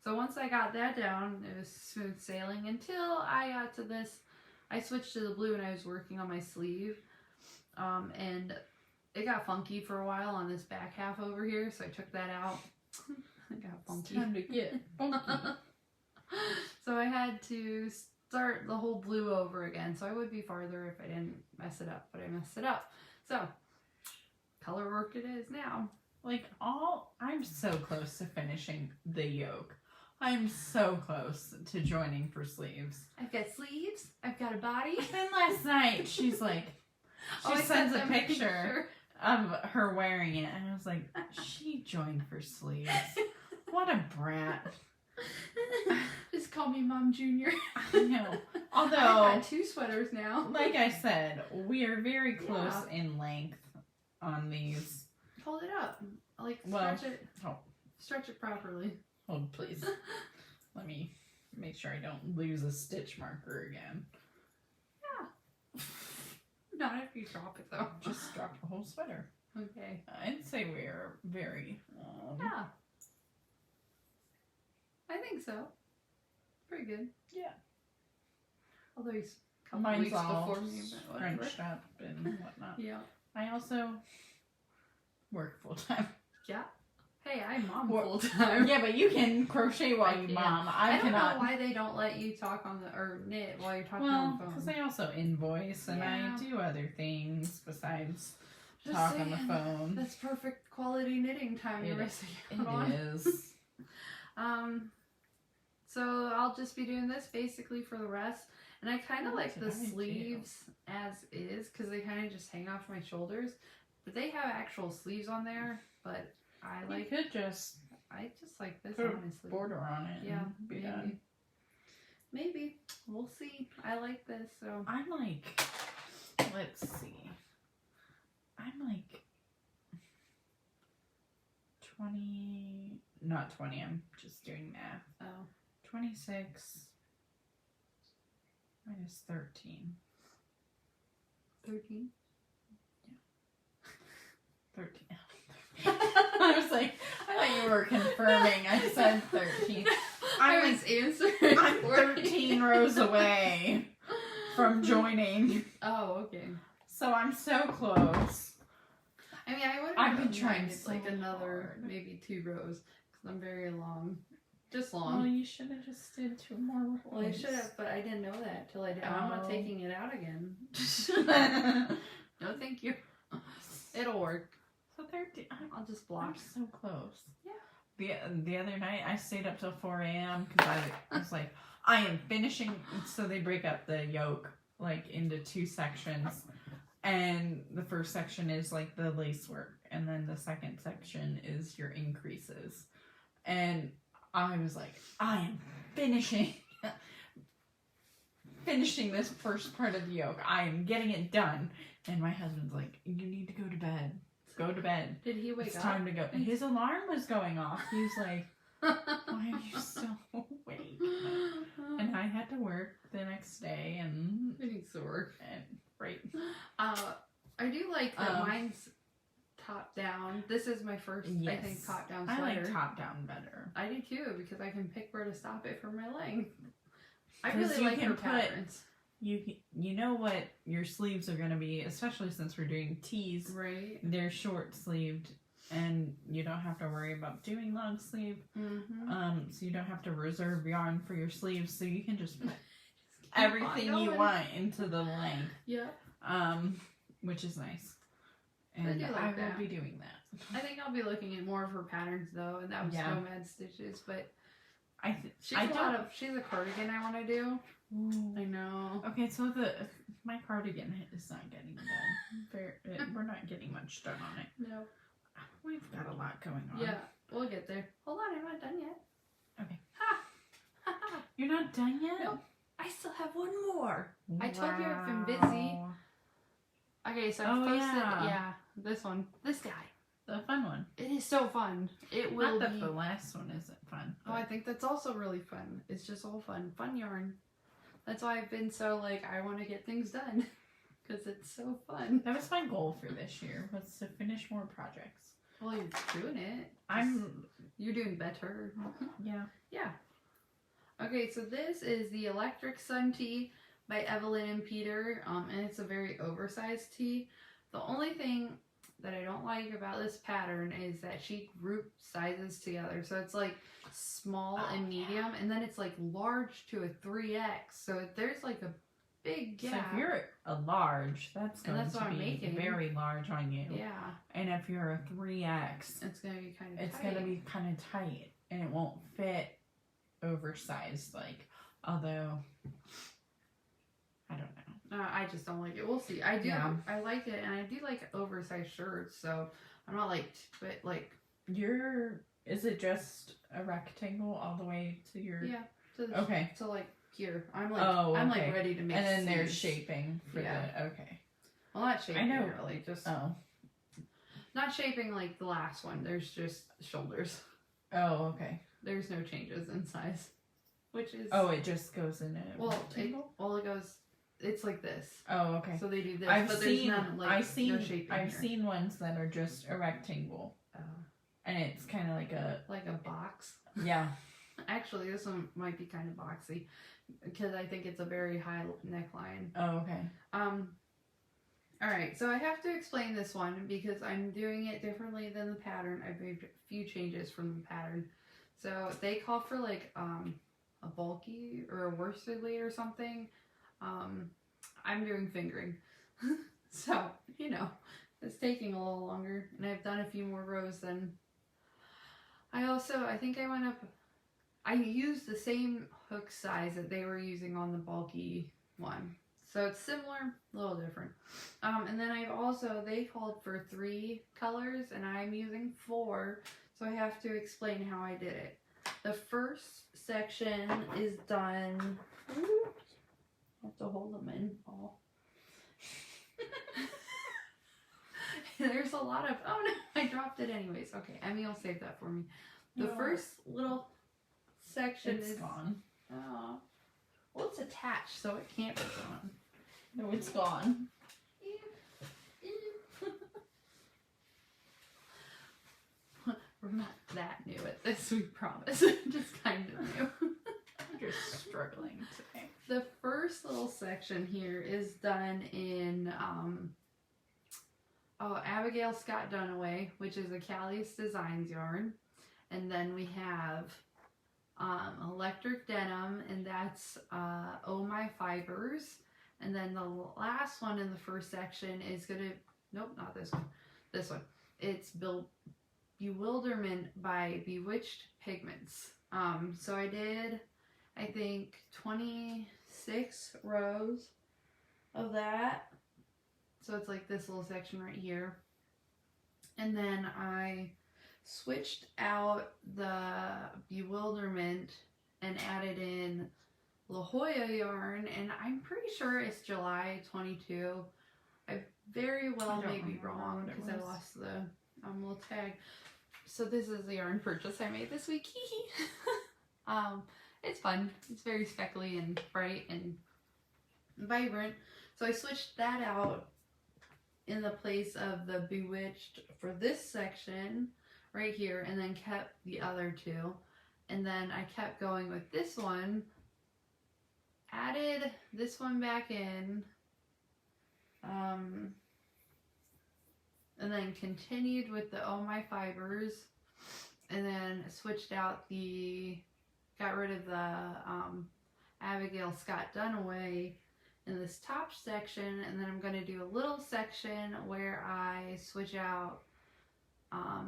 So once I got that down, it was smooth sailing until I got to this. I switched to the blue and I was working on my sleeve. And it got funky for a while on this back half over here, so I took that out. It got funky. It's time to get funky. So I had to start the whole blue over again, so I would be farther if I didn't mess it up, but I messed it up. So, color work it is now. I'm so close to finishing the yoke. I'm so close to joining for sleeves. I've got sleeves, I've got a body. Then last night, she's like, she sends a picture of her wearing it, and I was like, she joined for sleeves. What a brat. Just call me Mom Junior. I know. Although, I've got 2 sweaters now. Like I said, we are very close in length on these. Hold it up. Stretch it. Oh. Stretch it properly. Hold, please. Let me make sure I don't lose a stitch marker again. Yeah. Not if you drop it, though. Just drop the whole sweater. Okay. I'd say we're very... yeah. I think so. Pretty good. Yeah. Although he's a couple Mine's weeks all before me, but whatever. scrunched up and whatnot. Yeah. I also work full-time. Yeah. Hey, I'm mom full-time. Yeah, but you can crochet while you mom. I cannot. Know why they don't let you talk on or knit while you're talking on the phone. Because I also invoice and Yeah. I do other things besides talk on the phone. That's perfect quality knitting time you're missing out on. It is. So I'll just be doing this basically for the rest. And I kind of like the sleeves as is because they kind of just hang off my shoulders. But they have actual sleeves on there. But I like. You could just. I just like this, put honestly. A border on it. Yeah, and be maybe. done. Maybe. We'll see. I like this, so. I'm like. Let's see. I'm like 20. Not 20. I'm just doing math. Oh. 26 minus 13. 13? Yeah. 13. I was like, I thought you were confirming. I said 13. I was answering. I'm 13 rows away from joining. Oh, okay. So I'm so close. I mean, I would I've have been trying it's so like another, hard. maybe 2 rows, because I'm very long. Just long. Well, you should have just did 2 more rows. Well, I should have, but I didn't know that till I did. I'm not taking it out again. No, thank you. It'll work. So 13. I'll just block. I'm so close. Yeah. The other night, I stayed up till 4 a.m. because I was like, I am finishing. So they break up the yoke like into 2 sections. And the first section is like the lace work. And then the second section is your increases. And I was like, I am finishing this first part of the yoke. I am getting it done. And my husband's like, you need to go to bed. Go to bed. Did he wake up? It's time to go. His alarm was going off. He was like, why are you still awake? And I had to work the next day and It needs to work. And right. I do like that mine's top down. This is my first, I think, top down sweater. I like top down better. I do too, because I can pick where to stop it for my length. I really like her patterns. You know what your sleeves are going to be, especially since we're doing tees. Right. They're short sleeved, and you don't have to worry about doing long sleeve. Mm-hmm. So you don't have to reserve yarn for your sleeves, so you can just put everything you want into the length. Yeah. Which is nice. And I will be doing that. I think I'll be looking at more of her patterns though, and that was nomad stitches, but she's a cardigan I want to do. Ooh. I know. Okay, so my cardigan is not getting done. We're not getting much done on it. No. We've got a lot going on. Yeah, we'll get there. Hold on, I'm not done yet. Okay. Ha! You're not done yet? No. I still have one more. Wow. I told you I've been busy. Okay, so I posted, this guy. The fun one. It is so fun. It will Not that be. the last one isn't fun. Oh, I think that's also really fun. It's just all fun. Fun yarn. That's why I've been so, I want to get things done. Because it's so fun. That was my goal for this year, was to finish more projects. Well, you're doing it. You're doing better. Yeah. Yeah. Okay, so this is the Electric Sun Tee by Evelyn and Peter. And it's a very oversized tee. The only thing that I don't like about this pattern is that she grouped sizes together. So it's like small and medium, and then it's like large to a 3X. So there's like a big gap. So if you're a large, that's going to be very large on you. Yeah. And if you're a 3X, it's going to be kind of tight. It's going to be kind of tight, and it won't fit oversized, although, I don't know. I just don't like it. We'll see. I do. Yeah. I like it, and I do like oversized shirts, so I'm not is it just a rectangle all the way to your... Yeah. Okay. So here. I'm I'm ready to make And then sleeves. there's shaping for okay. Well, not shaping really, just... Oh. Not shaping like the last one. There's just shoulders. Oh, okay. There's no changes in size. Which is... Oh, it just goes in a rectangle? It goes... It's like this. Oh, okay. So they do this, I've seen no shaping I've seen ones that are just a rectangle. Oh. And it's kind of like a box. Yeah. Actually, this one might be kind of boxy because I think it's a very high neckline. Oh, okay. All right, so I have to explain this one because I'm doing it differently than the pattern. I've made a few changes from the pattern. So they call for a bulky or a worsted weight or something. I'm doing fingering. So, It's taking a little longer, and I've done a few more rows than... I think I went up... I used the same hook size that they were using on the bulky one. So it's similar, a little different. And then they called for 3 colors, and I'm using 4, so I have to explain how I did it. The first section is done... Oops. I have to hold them in, Paul. There's a lot of... Oh no, I dropped it anyways. Okay, Emmy will save that for me. The first little section is gone. Oh. Well, it's attached, so it can't be gone. No, it's gone. We're not that new at this, we promise. Just kind of new. I'm just struggling today. The first little section here is done in Abigail Scott Dunaway, which is a Calyis Designs yarn. And then we have Electric Denim, and that's Oh My Fibers. And then the last one in the first section is nope, not this one. This one. It's Bewilderment by Bewitched Pigments. So I did, I think, 26 rows of that. So it's like this little section right here. And then I switched out the Bewilderment and added in La Jolla yarn, and I'm pretty sure it's July 22. I very well may be wrong because I lost the little tag. So this is the yarn purchase I made this week. It's fun. It's very speckly and bright and vibrant. So I switched that out in the place of the Bewitched for this section right here, and then kept the other 2. And then I kept going with this one, added this one back in, and then continued with the Oh My Fibers, and then switched out got rid of the Abigail Scott Dunaway in this top section, and then I'm going to do a little section where I switch out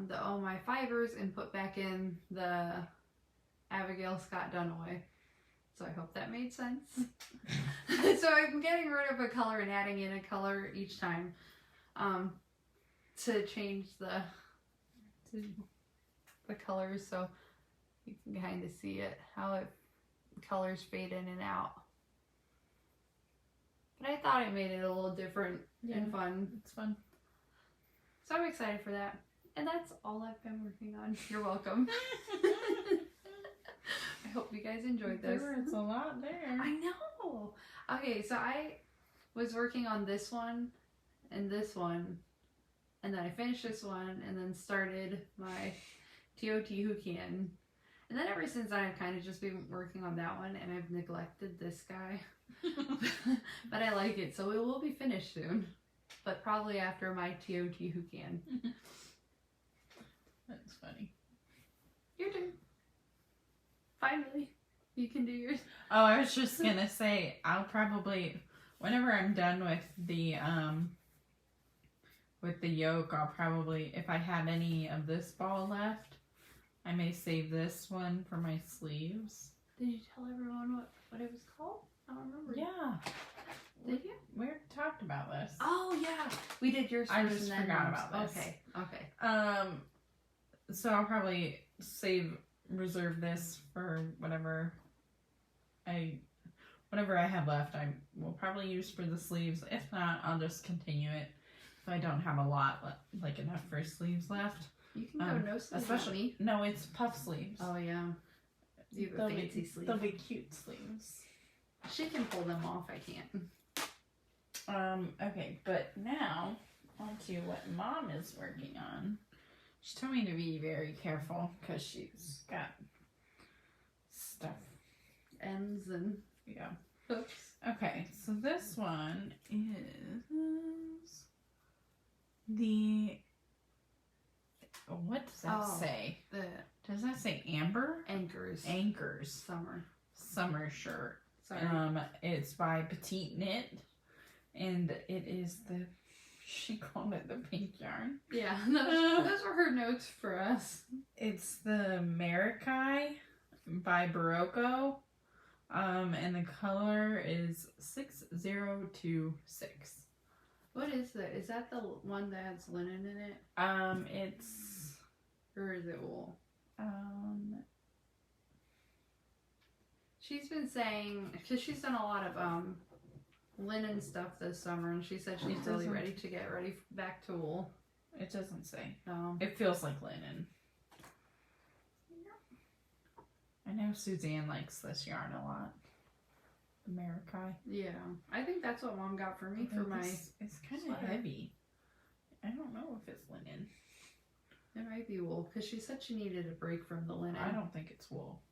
the Oh My Fibers and put back in the Abigail Scott Dunaway. So I hope that made sense. So I'm getting rid of a color and adding in a color each time to change the colors, so you can kind of see it, how colors fade in and out. But I thought it made it a little different and fun. It's fun. So I'm excited for that. And that's all I've been working on. You're welcome. I hope you guys enjoyed this. It's a lot there. I know. Okay, so I was working on this one, and then I finished this one, and then started my TOT Who Can. And then ever since then, I've kind of just been working on that one, and I've neglected this guy. But I like it, so it will be finished soon. But probably after my TOT Who Can. That's funny. Your turn. Finally, you can do yours. Oh, I was just gonna say, I'll probably, whenever I'm done with the yoke, I'll probably, if I have any of this ball left, I may save this one for my sleeves. Did you tell everyone what it was called? I don't remember. Yeah. Did you? We talked about this. Oh, yeah. We did yours first. I just forgot about this. Okay. So I'll probably reserve this for whatever I have left. I will probably use for the sleeves. If not, I'll just continue it. If I don't have a lot, like enough for sleeves left. You can go no sleeves. Especially, no, it's puff sleeves. Oh, yeah. You have a fancy sleeve. They'll be cute sleeves. She can pull them off. I can't. Okay, but now on to what Mom is working on. She told me to be very careful because she's got stuff. Ends and yeah. hooks. Okay, so this one is the, what does that say? Does that say amber? Anchors. Anchors. Summer shirt. Sorry. It's by Petite Knit, and it is the She called it the pink yarn. Yeah, those were her notes for us. It's the Marikai by Barocco. And the color is 6026. What is that? Is that the one that has linen in it? It's... Or is it wool? She's been saying, because she's done a lot of linen stuff this summer, and she said she's really ready to get ready back to wool. It doesn't say. No. It feels like linen. I know Suzanne likes this yarn a lot. The Marikai. Yeah. I think that's what Mom got for me for my... It's kind of heavy. I don't know if it's linen. It might be wool, because she said she needed a break from the linen. I don't think it's wool.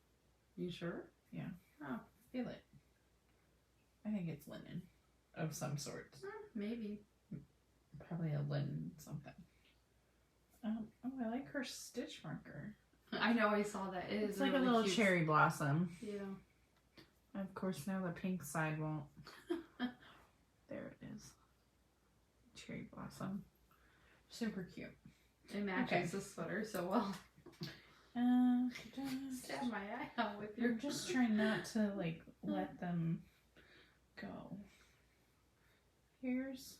You sure? Yeah. Oh. Feel it. I think it's linen of some sort. Maybe. Probably a linen something. Oh, I like her stitch marker. I know, I saw that. It's like really a little cute cherry blossom. Yeah. Of course, now the pink side won't. There it is. Cherry blossom. Super cute. It matches the sweater so well. Stab my eye out with your... You're just trying not to, like, let them go. Here's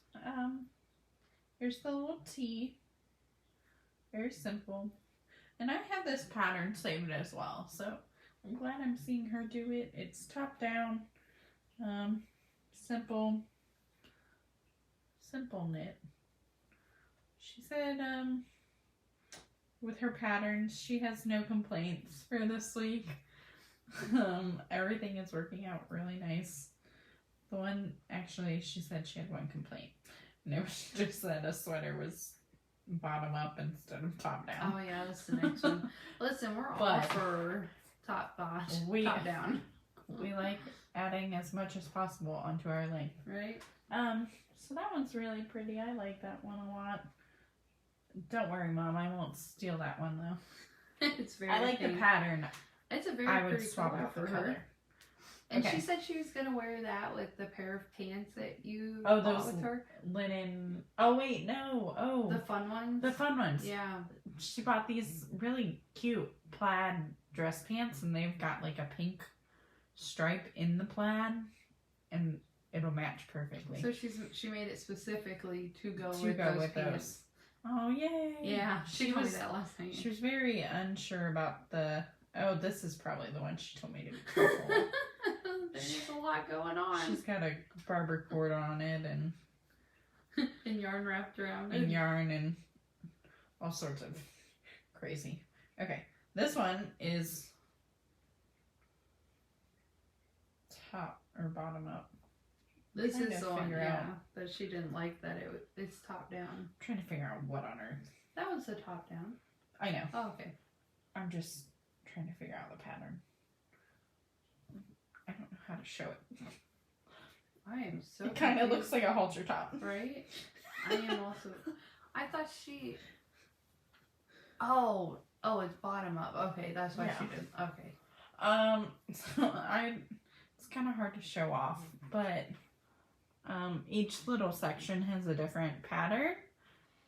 the little tee. Very simple. And I have this pattern saved as well, so I'm glad I'm seeing her do it. It's top down, simple knit. She said, with her patterns, she has no complaints for this week. Everything is working out really nice. The one, actually, she said she had one complaint. No, she just said a sweater was bottom up instead of top down. Oh yeah, that's the next one. Listen, we're all for top down. We like adding as much as possible onto our length. Right? So that one's really pretty. I like that one a lot. Don't worry, Mom, I won't steal that one though. It's very I like the pattern. It's a very I would pretty swap color out for the her. color. And Okay. she said she was going to wear that with the pair of pants that you Oh, bought those with her. linen. Oh, wait, no. Oh. The fun ones? The fun ones. Yeah. She bought these really cute plaid dress pants, and they've got like a pink stripe in the plaid, and it'll match perfectly. So she made it specifically to go with those pants. Oh, yay. Yeah, she told me that last night. She was very unsure about this is probably the one she told me to be careful. There's a lot going on. She's got a barber cord on it and yarn wrapped around it. And yarn and all sorts of crazy. Okay, this one is top or bottom up. This is the one, out. that she didn't like that it's top down. I'm trying to figure out what on earth. That one's the top down. I know. Oh, okay. I'm just trying to figure out the pattern. I don't know how to show it. I am so It kind of looks like a halter top. Right? I am also... I thought she... Oh, it's bottom up. Okay, that's why she did. Okay. So it's kind of hard to show off, but each little section has a different pattern.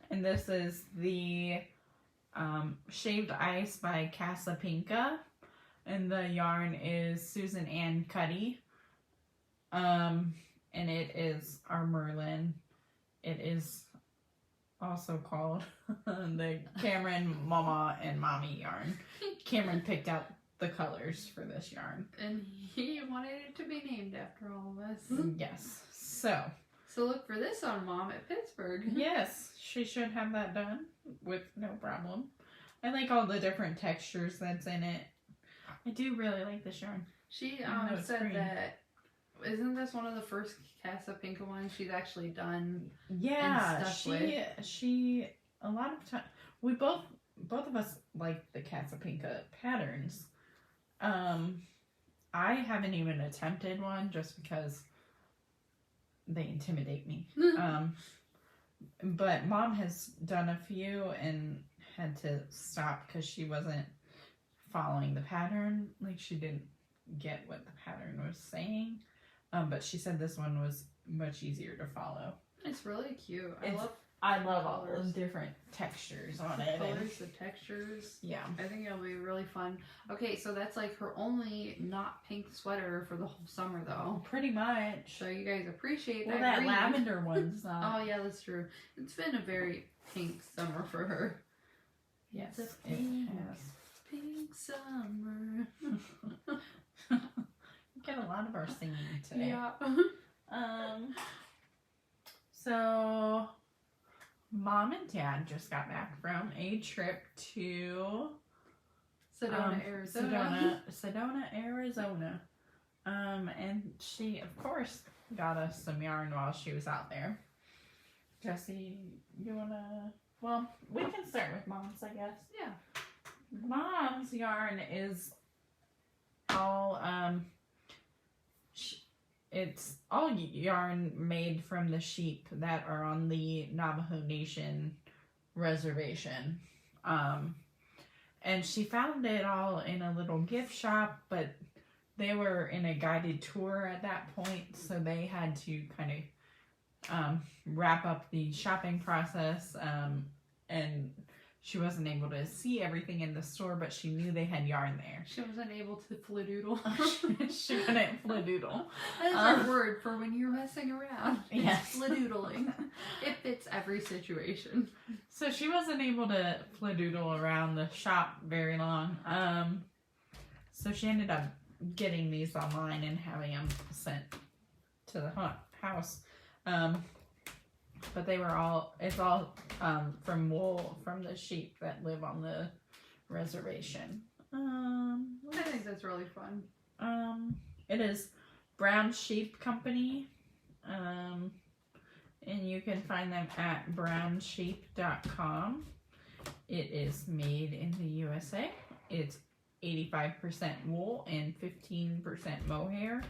And this is the Shaved Ice by Casapinka. And the yarn is Susan Ann Cuddy. And it is our Merlin. It is also called the Cameron Mama and Mommy yarn. Cameron picked out the colors for this yarn. And he wanted it to be named after all of us. Yes. So look for this on Mom at Pittsburgh. Yes, she should have that done with no problem. I like all the different textures that's in it. I do really like this yarn. She said green. that, isn't this one of the first Casapinka ones she's actually done? Yeah, and stuff she a lot of time. We both of us like the Casapinka patterns. I haven't even attempted one just because they intimidate me. But Mom has done a few and had to stop because she wasn't following the pattern. Like, she didn't get what the pattern was saying. But she said this one was much easier to follow. It's really cute. I love all the different textures on it. Colors, the textures. Yeah. I think it'll be really fun. Okay, so that's like her only not pink sweater for the whole summer, though. Pretty much. So you guys appreciate that. Well, that green. lavender one's not. Oh, yeah, that's true. It's been a very pink summer for her. Yes, it's a it pink, has. Pink summer. We get a lot of our singing today. Yeah. So Mom and Dad just got back from a trip to Sedona, Arizona. Sedona, Arizona. And she, of course, got us some yarn while she was out there. Jessie, you wanna? Well, we can start with Mom's, I guess. Yeah. Mom's yarn is all it's all yarn made from the sheep that are on the Navajo Nation reservation. And she found it all in a little gift shop, but they were in a guided tour at that point, so they had to kind of wrap up the shopping process, and she wasn't able to see everything in the store, but she knew they had yarn there. She wasn't able to fladoodle. She couldn't fladoodle. That's our word for when you're messing around. Yes. Fladoodling. It fits every situation. So she wasn't able to fladoodle around the shop very long. So she ended up getting these online and having them sent to the house. But they were it's all from wool from the sheep that live on the reservation. I think that's really fun. It is Brown Sheep Company. And you can find them at brownsheep.com. It is made in the USA. It's 85% wool and 15% mohair.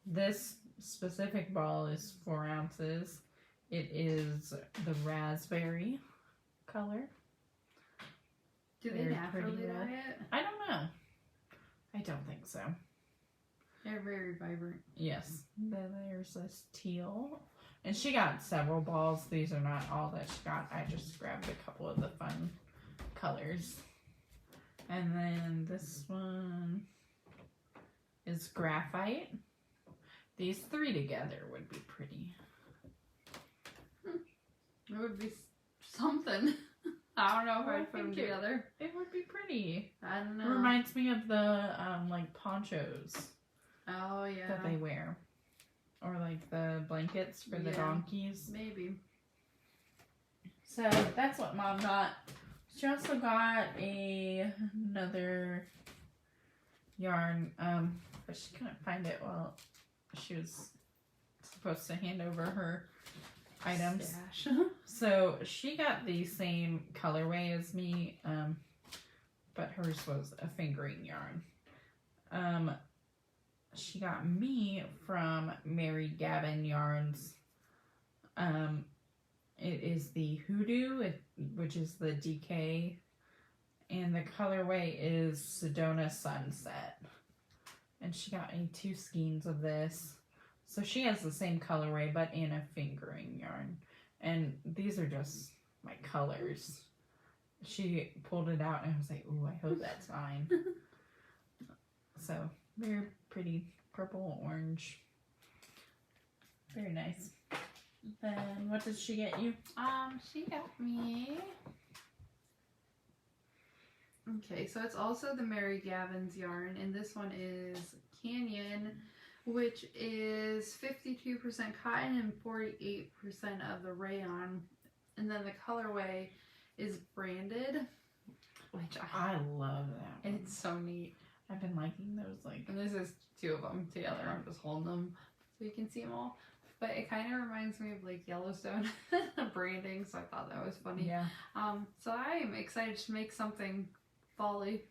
This specific ball is 4 ounces. It is the raspberry color. Do they naturally dye it? I don't know. I don't think so. They're very vibrant. Yes. Then there's this teal. And she got several balls. These are not all that she got. I just grabbed a couple of the fun colors. And then this one is graphite. These 3 together would be pretty. It would be something. I don't know if I'd put them together. It would be pretty. I don't know. It reminds me of the like ponchos. Oh yeah. That they wear. Or like the blankets for the donkeys. Maybe. So that's what Mom got. She also got another yarn, but she couldn't find it while she was supposed to hand over her items. Stash. So she got the same colorway as me, but hers was a fingering yarn. She got me from Mary Gavin Yarns. It is the Hoodoo, which is the DK, and the colorway is Sedona Sunset. And she got me 2 skeins of this. So she has the same colorway, but in a fingering yarn. And these are just my colors. She pulled it out and I was like, ooh, I hope that's fine. So, very pretty purple, orange. Very nice. Then, what did she get you? She got me... Okay, so it's also the Mary Gavin's yarn, and this one is Canyon, which is 52% cotton and 48% of the rayon. And then the colorway is branded, which I love that one. It's so neat. I've been liking those, like... And this is 2 of them together. I'm just holding them so you can see them all. But it kind of reminds me of like Yellowstone branding, so I thought that was funny. Yeah. So I am excited to make something folly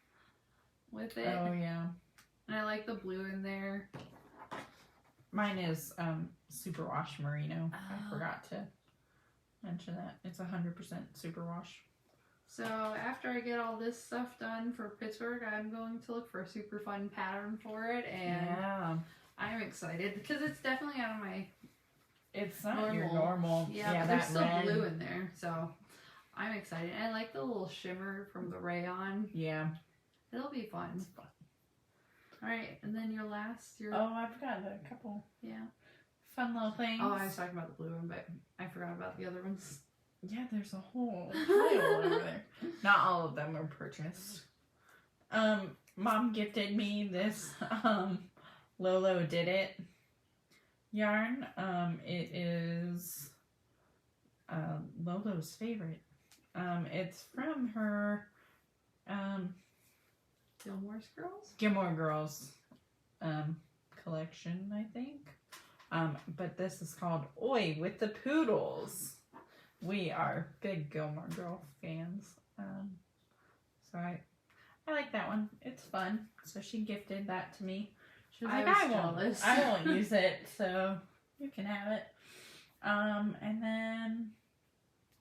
with it. Oh, yeah. And I like the blue in there. Mine is superwash merino. I forgot to mention that. It's 100% superwash. So after I get all this stuff done for Pittsburgh, I'm going to look for a super fun pattern for it. And yeah. I'm excited because it's definitely out of my It's not your normal. Yeah, but there's still blue in there, so I'm excited. And I like the little shimmer from the rayon. Yeah. It'll be fun. It's fun. Alright, and then your last... Oh, I forgot a couple. Yeah. Fun little things. Oh, I was talking about the blue one, but I forgot about the other ones. Yeah, there's a whole pile over there. Not all of them were purchased. Mom gifted me this Lolo Did It yarn. It is Lolo's favorite. It's from her Gilmore Girls collection, I think. But this is called Oi with the Poodles. We are big Gilmore Girl fans. So I like that one. It's fun. So she gifted that to me. She was like, I won't use it, so you can have it. And then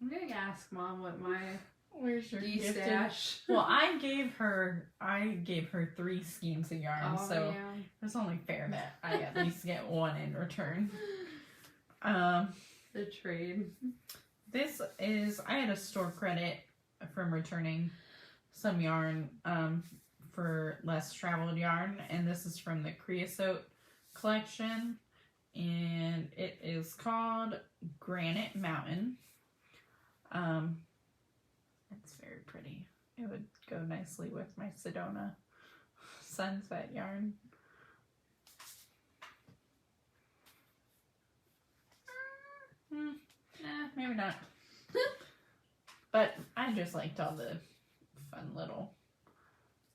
I'm gonna ask Mom what my where's your stash? Well, I gave her 3 skeins of yarn, so yeah. it's only fair that I at least get one in return. The trade. This is, I had a store credit from returning some yarn for less traveled yarn, and this is from the Creosote collection, and it is called Granite Mountain. It's very pretty. It would go nicely with my Sedona Sunset yarn. Maybe not. But I just liked all the fun little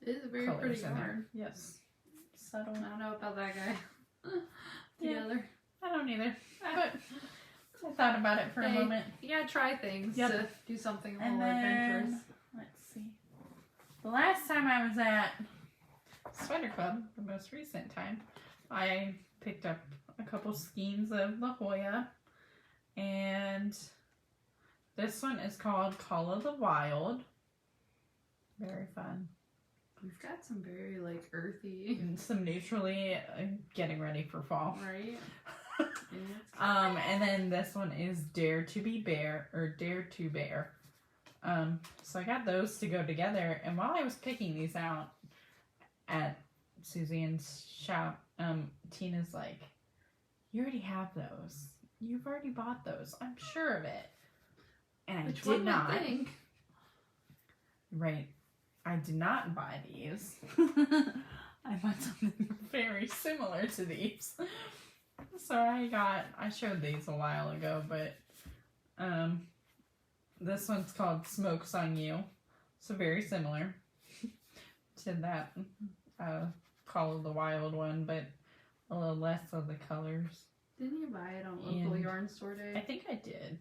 It is a very pretty yarn. Yes. Subtle. I don't know about that guy. Yeah, I don't either. But I thought about it for a moment. You gotta try things to do something a little adventurous. Let's see. The last time I was at Sweater Club, the most recent time, I picked up a couple skeins of La Jolla. And this one is called Call of the Wild. Very fun. You've got some very, like, earthy. And some neutrally getting ready for fall. Right. And then this one is Dare to Bear. So I got those to go together. And while I was picking these out at Suzanne's shop, Tina's like, you already have those. You've already bought those. I'm sure of it. And I did not. Right. I did not buy these. I bought something very similar to these. So I showed these a while ago, but this one's called Smokes on You. So very similar to that Call of the Wild one, but a little less of the colors. Didn't you buy it on local yarn store day? I think I did.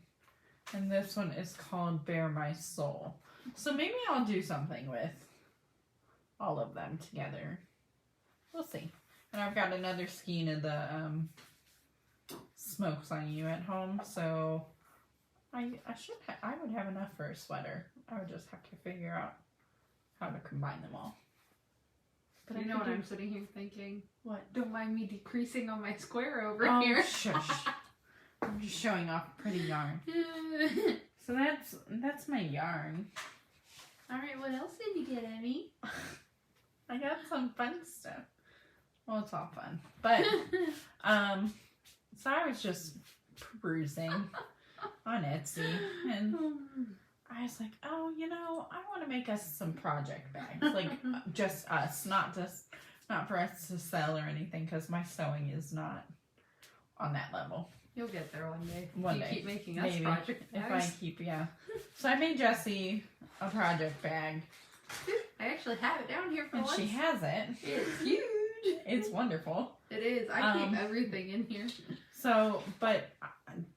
And this one is called Bare My Soul. So maybe I'll do something with all of them together. We'll see. And I've got another skein of the Smokes on You at home, so I would have enough for a sweater. I would just have to figure out how to combine them all. But you know what I'm sitting here thinking? What? Don't mind me decreasing on my square over here. Shush. I'm just showing off pretty yarn. So that's my yarn. Alright, what else did you get, Emmy? I got some fun stuff. Well, it's all fun. But, so I was just perusing on Etsy, and I was like, oh, I want to make us some project bags. Like, just us, not for us to sell or anything, because my sewing is not on that level. You'll get there one day. One day. Keep making us maybe, project bags. So I made Jessie a project bag. I actually have it down here for once. And she has it. It's huge. It's wonderful. It is. I keep everything in here. So, but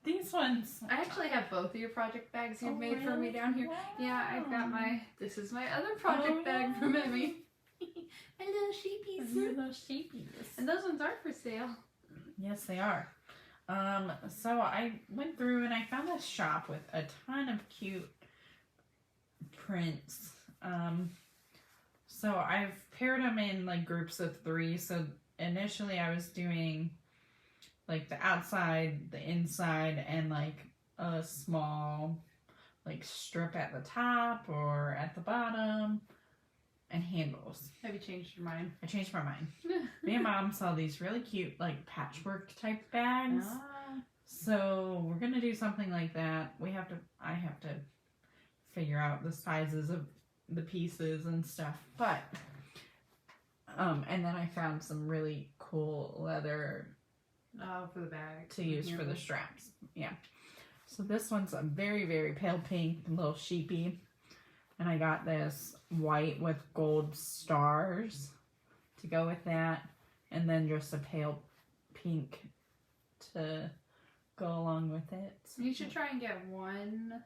these ones... I actually have both of your project bags you've made for me down here. Wow. Yeah, I've got this is my other project bag from Emmy. My little sheepies. Your little sheepies. And those ones are for sale. Yes, they are. So I went through and I found this shop with a ton of cute prints. So I've paired them in like groups of 3. So initially I was doing like the outside, the inside, and like a small like strip at the top or at the bottom, and handles. Have you changed your mind? I changed my mind. Me and Mom saw these really cute like patchwork type bags. So we're gonna do something like that. I have to figure out the sizes of the pieces and stuff. But and then I found some really cool leather for the bag to use for the straps. Yeah. So this one's a very, very pale pink, a little sheepy. And I got this white with gold stars to go with that. And then just a pale pink to go along with it. You should try and get one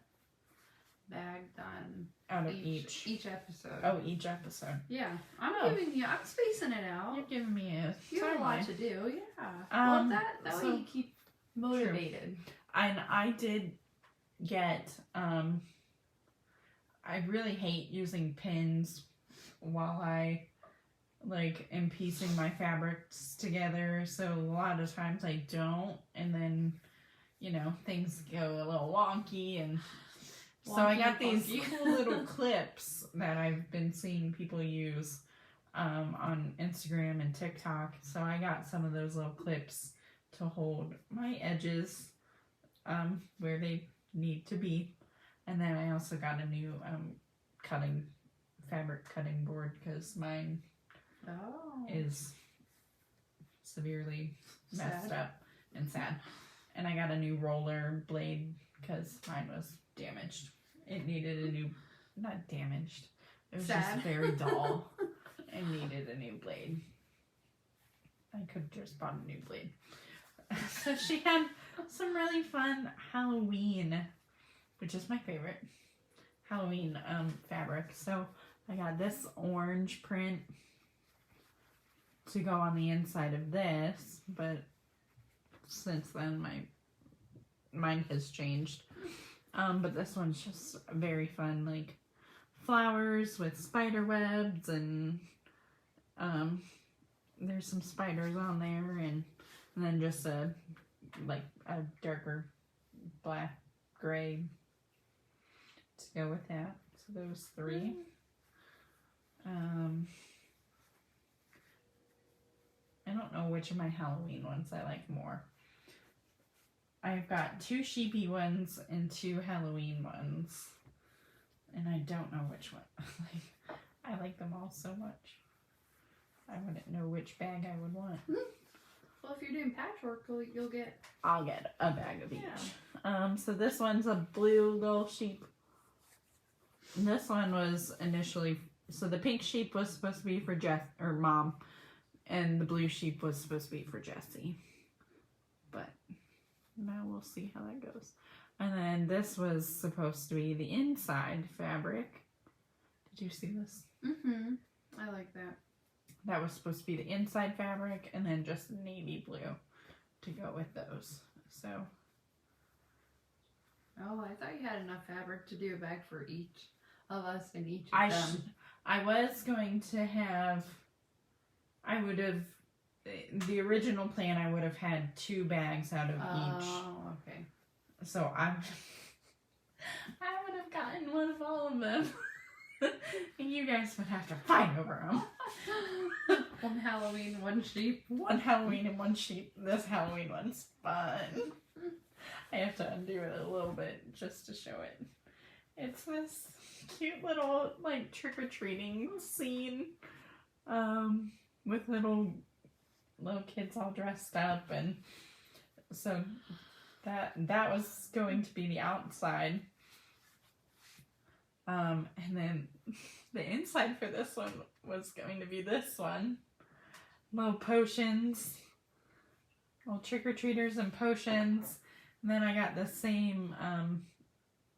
bag done out of each episode. Oh, each episode. Yeah. I'm spacing it out. You're giving me a You have a lot to do, yeah. Well, that way you keep motivated. True. And I did get, I really hate using pins while I like am piecing my fabrics together. So a lot of times I don't, and then, you know, things go a little wonky, and so I got these cool little clips that I've been seeing people use on Instagram and TikTok. So I got some of those little clips to hold my edges where they need to be. And then I also got a new fabric cutting board because mine is severely messed up and sad. And I got a new roller blade because mine was damaged. It needed a new, not damaged, it was just very dull and needed a new blade. I could have just bought a new blade. So she had some really fun Halloween, which is my favorite, Halloween fabric. So I got this orange print to go on the inside of this, but since then my mind has changed. But this one's just very fun, like flowers with spider webs, and there's some spiders on there, and then just a darker black gray to go with that. So those three. I don't know which of my Halloween ones I like more. I've got 2 sheepy ones and 2 Halloween ones, and I don't know which one. I like them all so much. I wouldn't know which bag I would want. Well, if you're doing patchwork, I'll get a bag of each. So this one's a blue little sheep. This one was initially, so the pink sheep was supposed to be for Mom, and the blue sheep was supposed to be for Jessie. But now we'll see how that goes. And then this was supposed to be the inside fabric. Did you see this? Mm-hmm. I like that. That was supposed to be the inside fabric, and then just navy blue to go with those. So. Oh, I thought you had enough fabric to do a bag for each of us and each of them. I was going to have, the original plan, I would have had 2 bags out of each. Oh, okay. So I would have gotten one of all of them. And you guys would have to fight over them. One Halloween, one sheep. One Halloween and one sheep. This Halloween one's fun. I have to undo it a little bit just to show it. It's this cute little like trick-or-treating scene with little kids all dressed up, and so that was going to be the outside. And then the inside for this one was going to be this one. Little potions. Little trick-or-treaters and potions. And then I got the same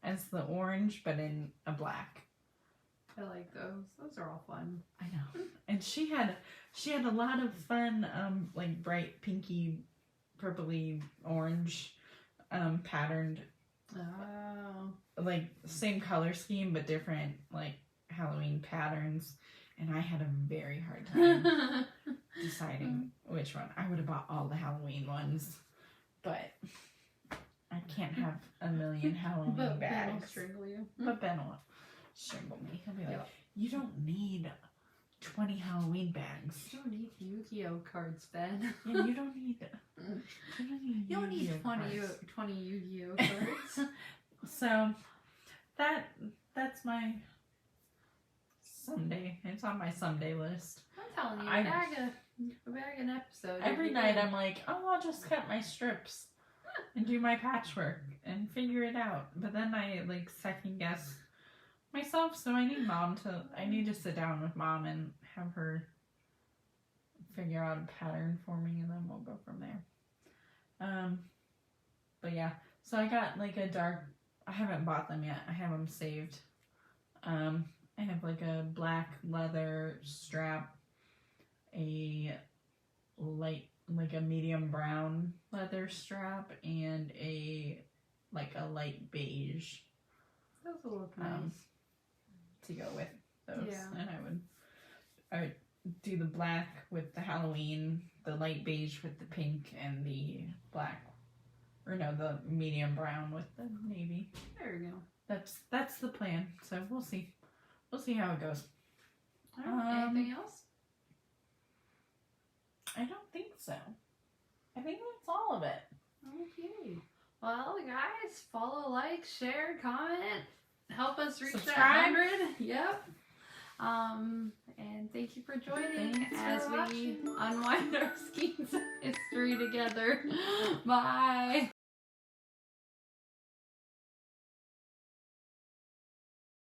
as the orange, but in a black. I like those. Those are all fun. I know. And she had a lot of fun, like bright pinky, purpley, orange, patterned. Oh. Like same color scheme but different like Halloween patterns, and I had a very hard time deciding which one. I would have bought all the Halloween ones, but I can't have a million Halloween But Ben will bags. strangle you. But Ben will strangle me. He'll be like, Yep. you don't need 20 Halloween bags. You don't need Yu-Gi-Oh cards, Ben. Yeah, you don't need You don't need Yu-Gi-Oh 20 cards. 20 Yu-Gi-Oh cards. So that's my someday. It's on my someday list. I'm telling you, bag an episode. Every night I'm like, oh, I'll just cut my strips and do my patchwork and figure it out. But then I like second guess myself, so I need to sit down with Mom and have her figure out a pattern for me, and then we'll go from there. But yeah, so I got like a dark, I haven't bought them yet, I have them saved. I have like a black leather strap, a light, like a medium brown leather strap, and a light beige Those will look nice. to go with those. Yeah. And I would do the black with the Halloween, the light beige with the pink, and the black, or no, the medium brown with the navy. There we go. That's the plan. So we'll see. We'll see how it goes. All right, anything else? I don't think so. I think that's all of it. Okay. Well, guys, follow, like, share, comment, help us reach Subscribe. that 100. Yep. And thank you for joining Thanks as for we watching. unwind our SkeinStory together. Bye.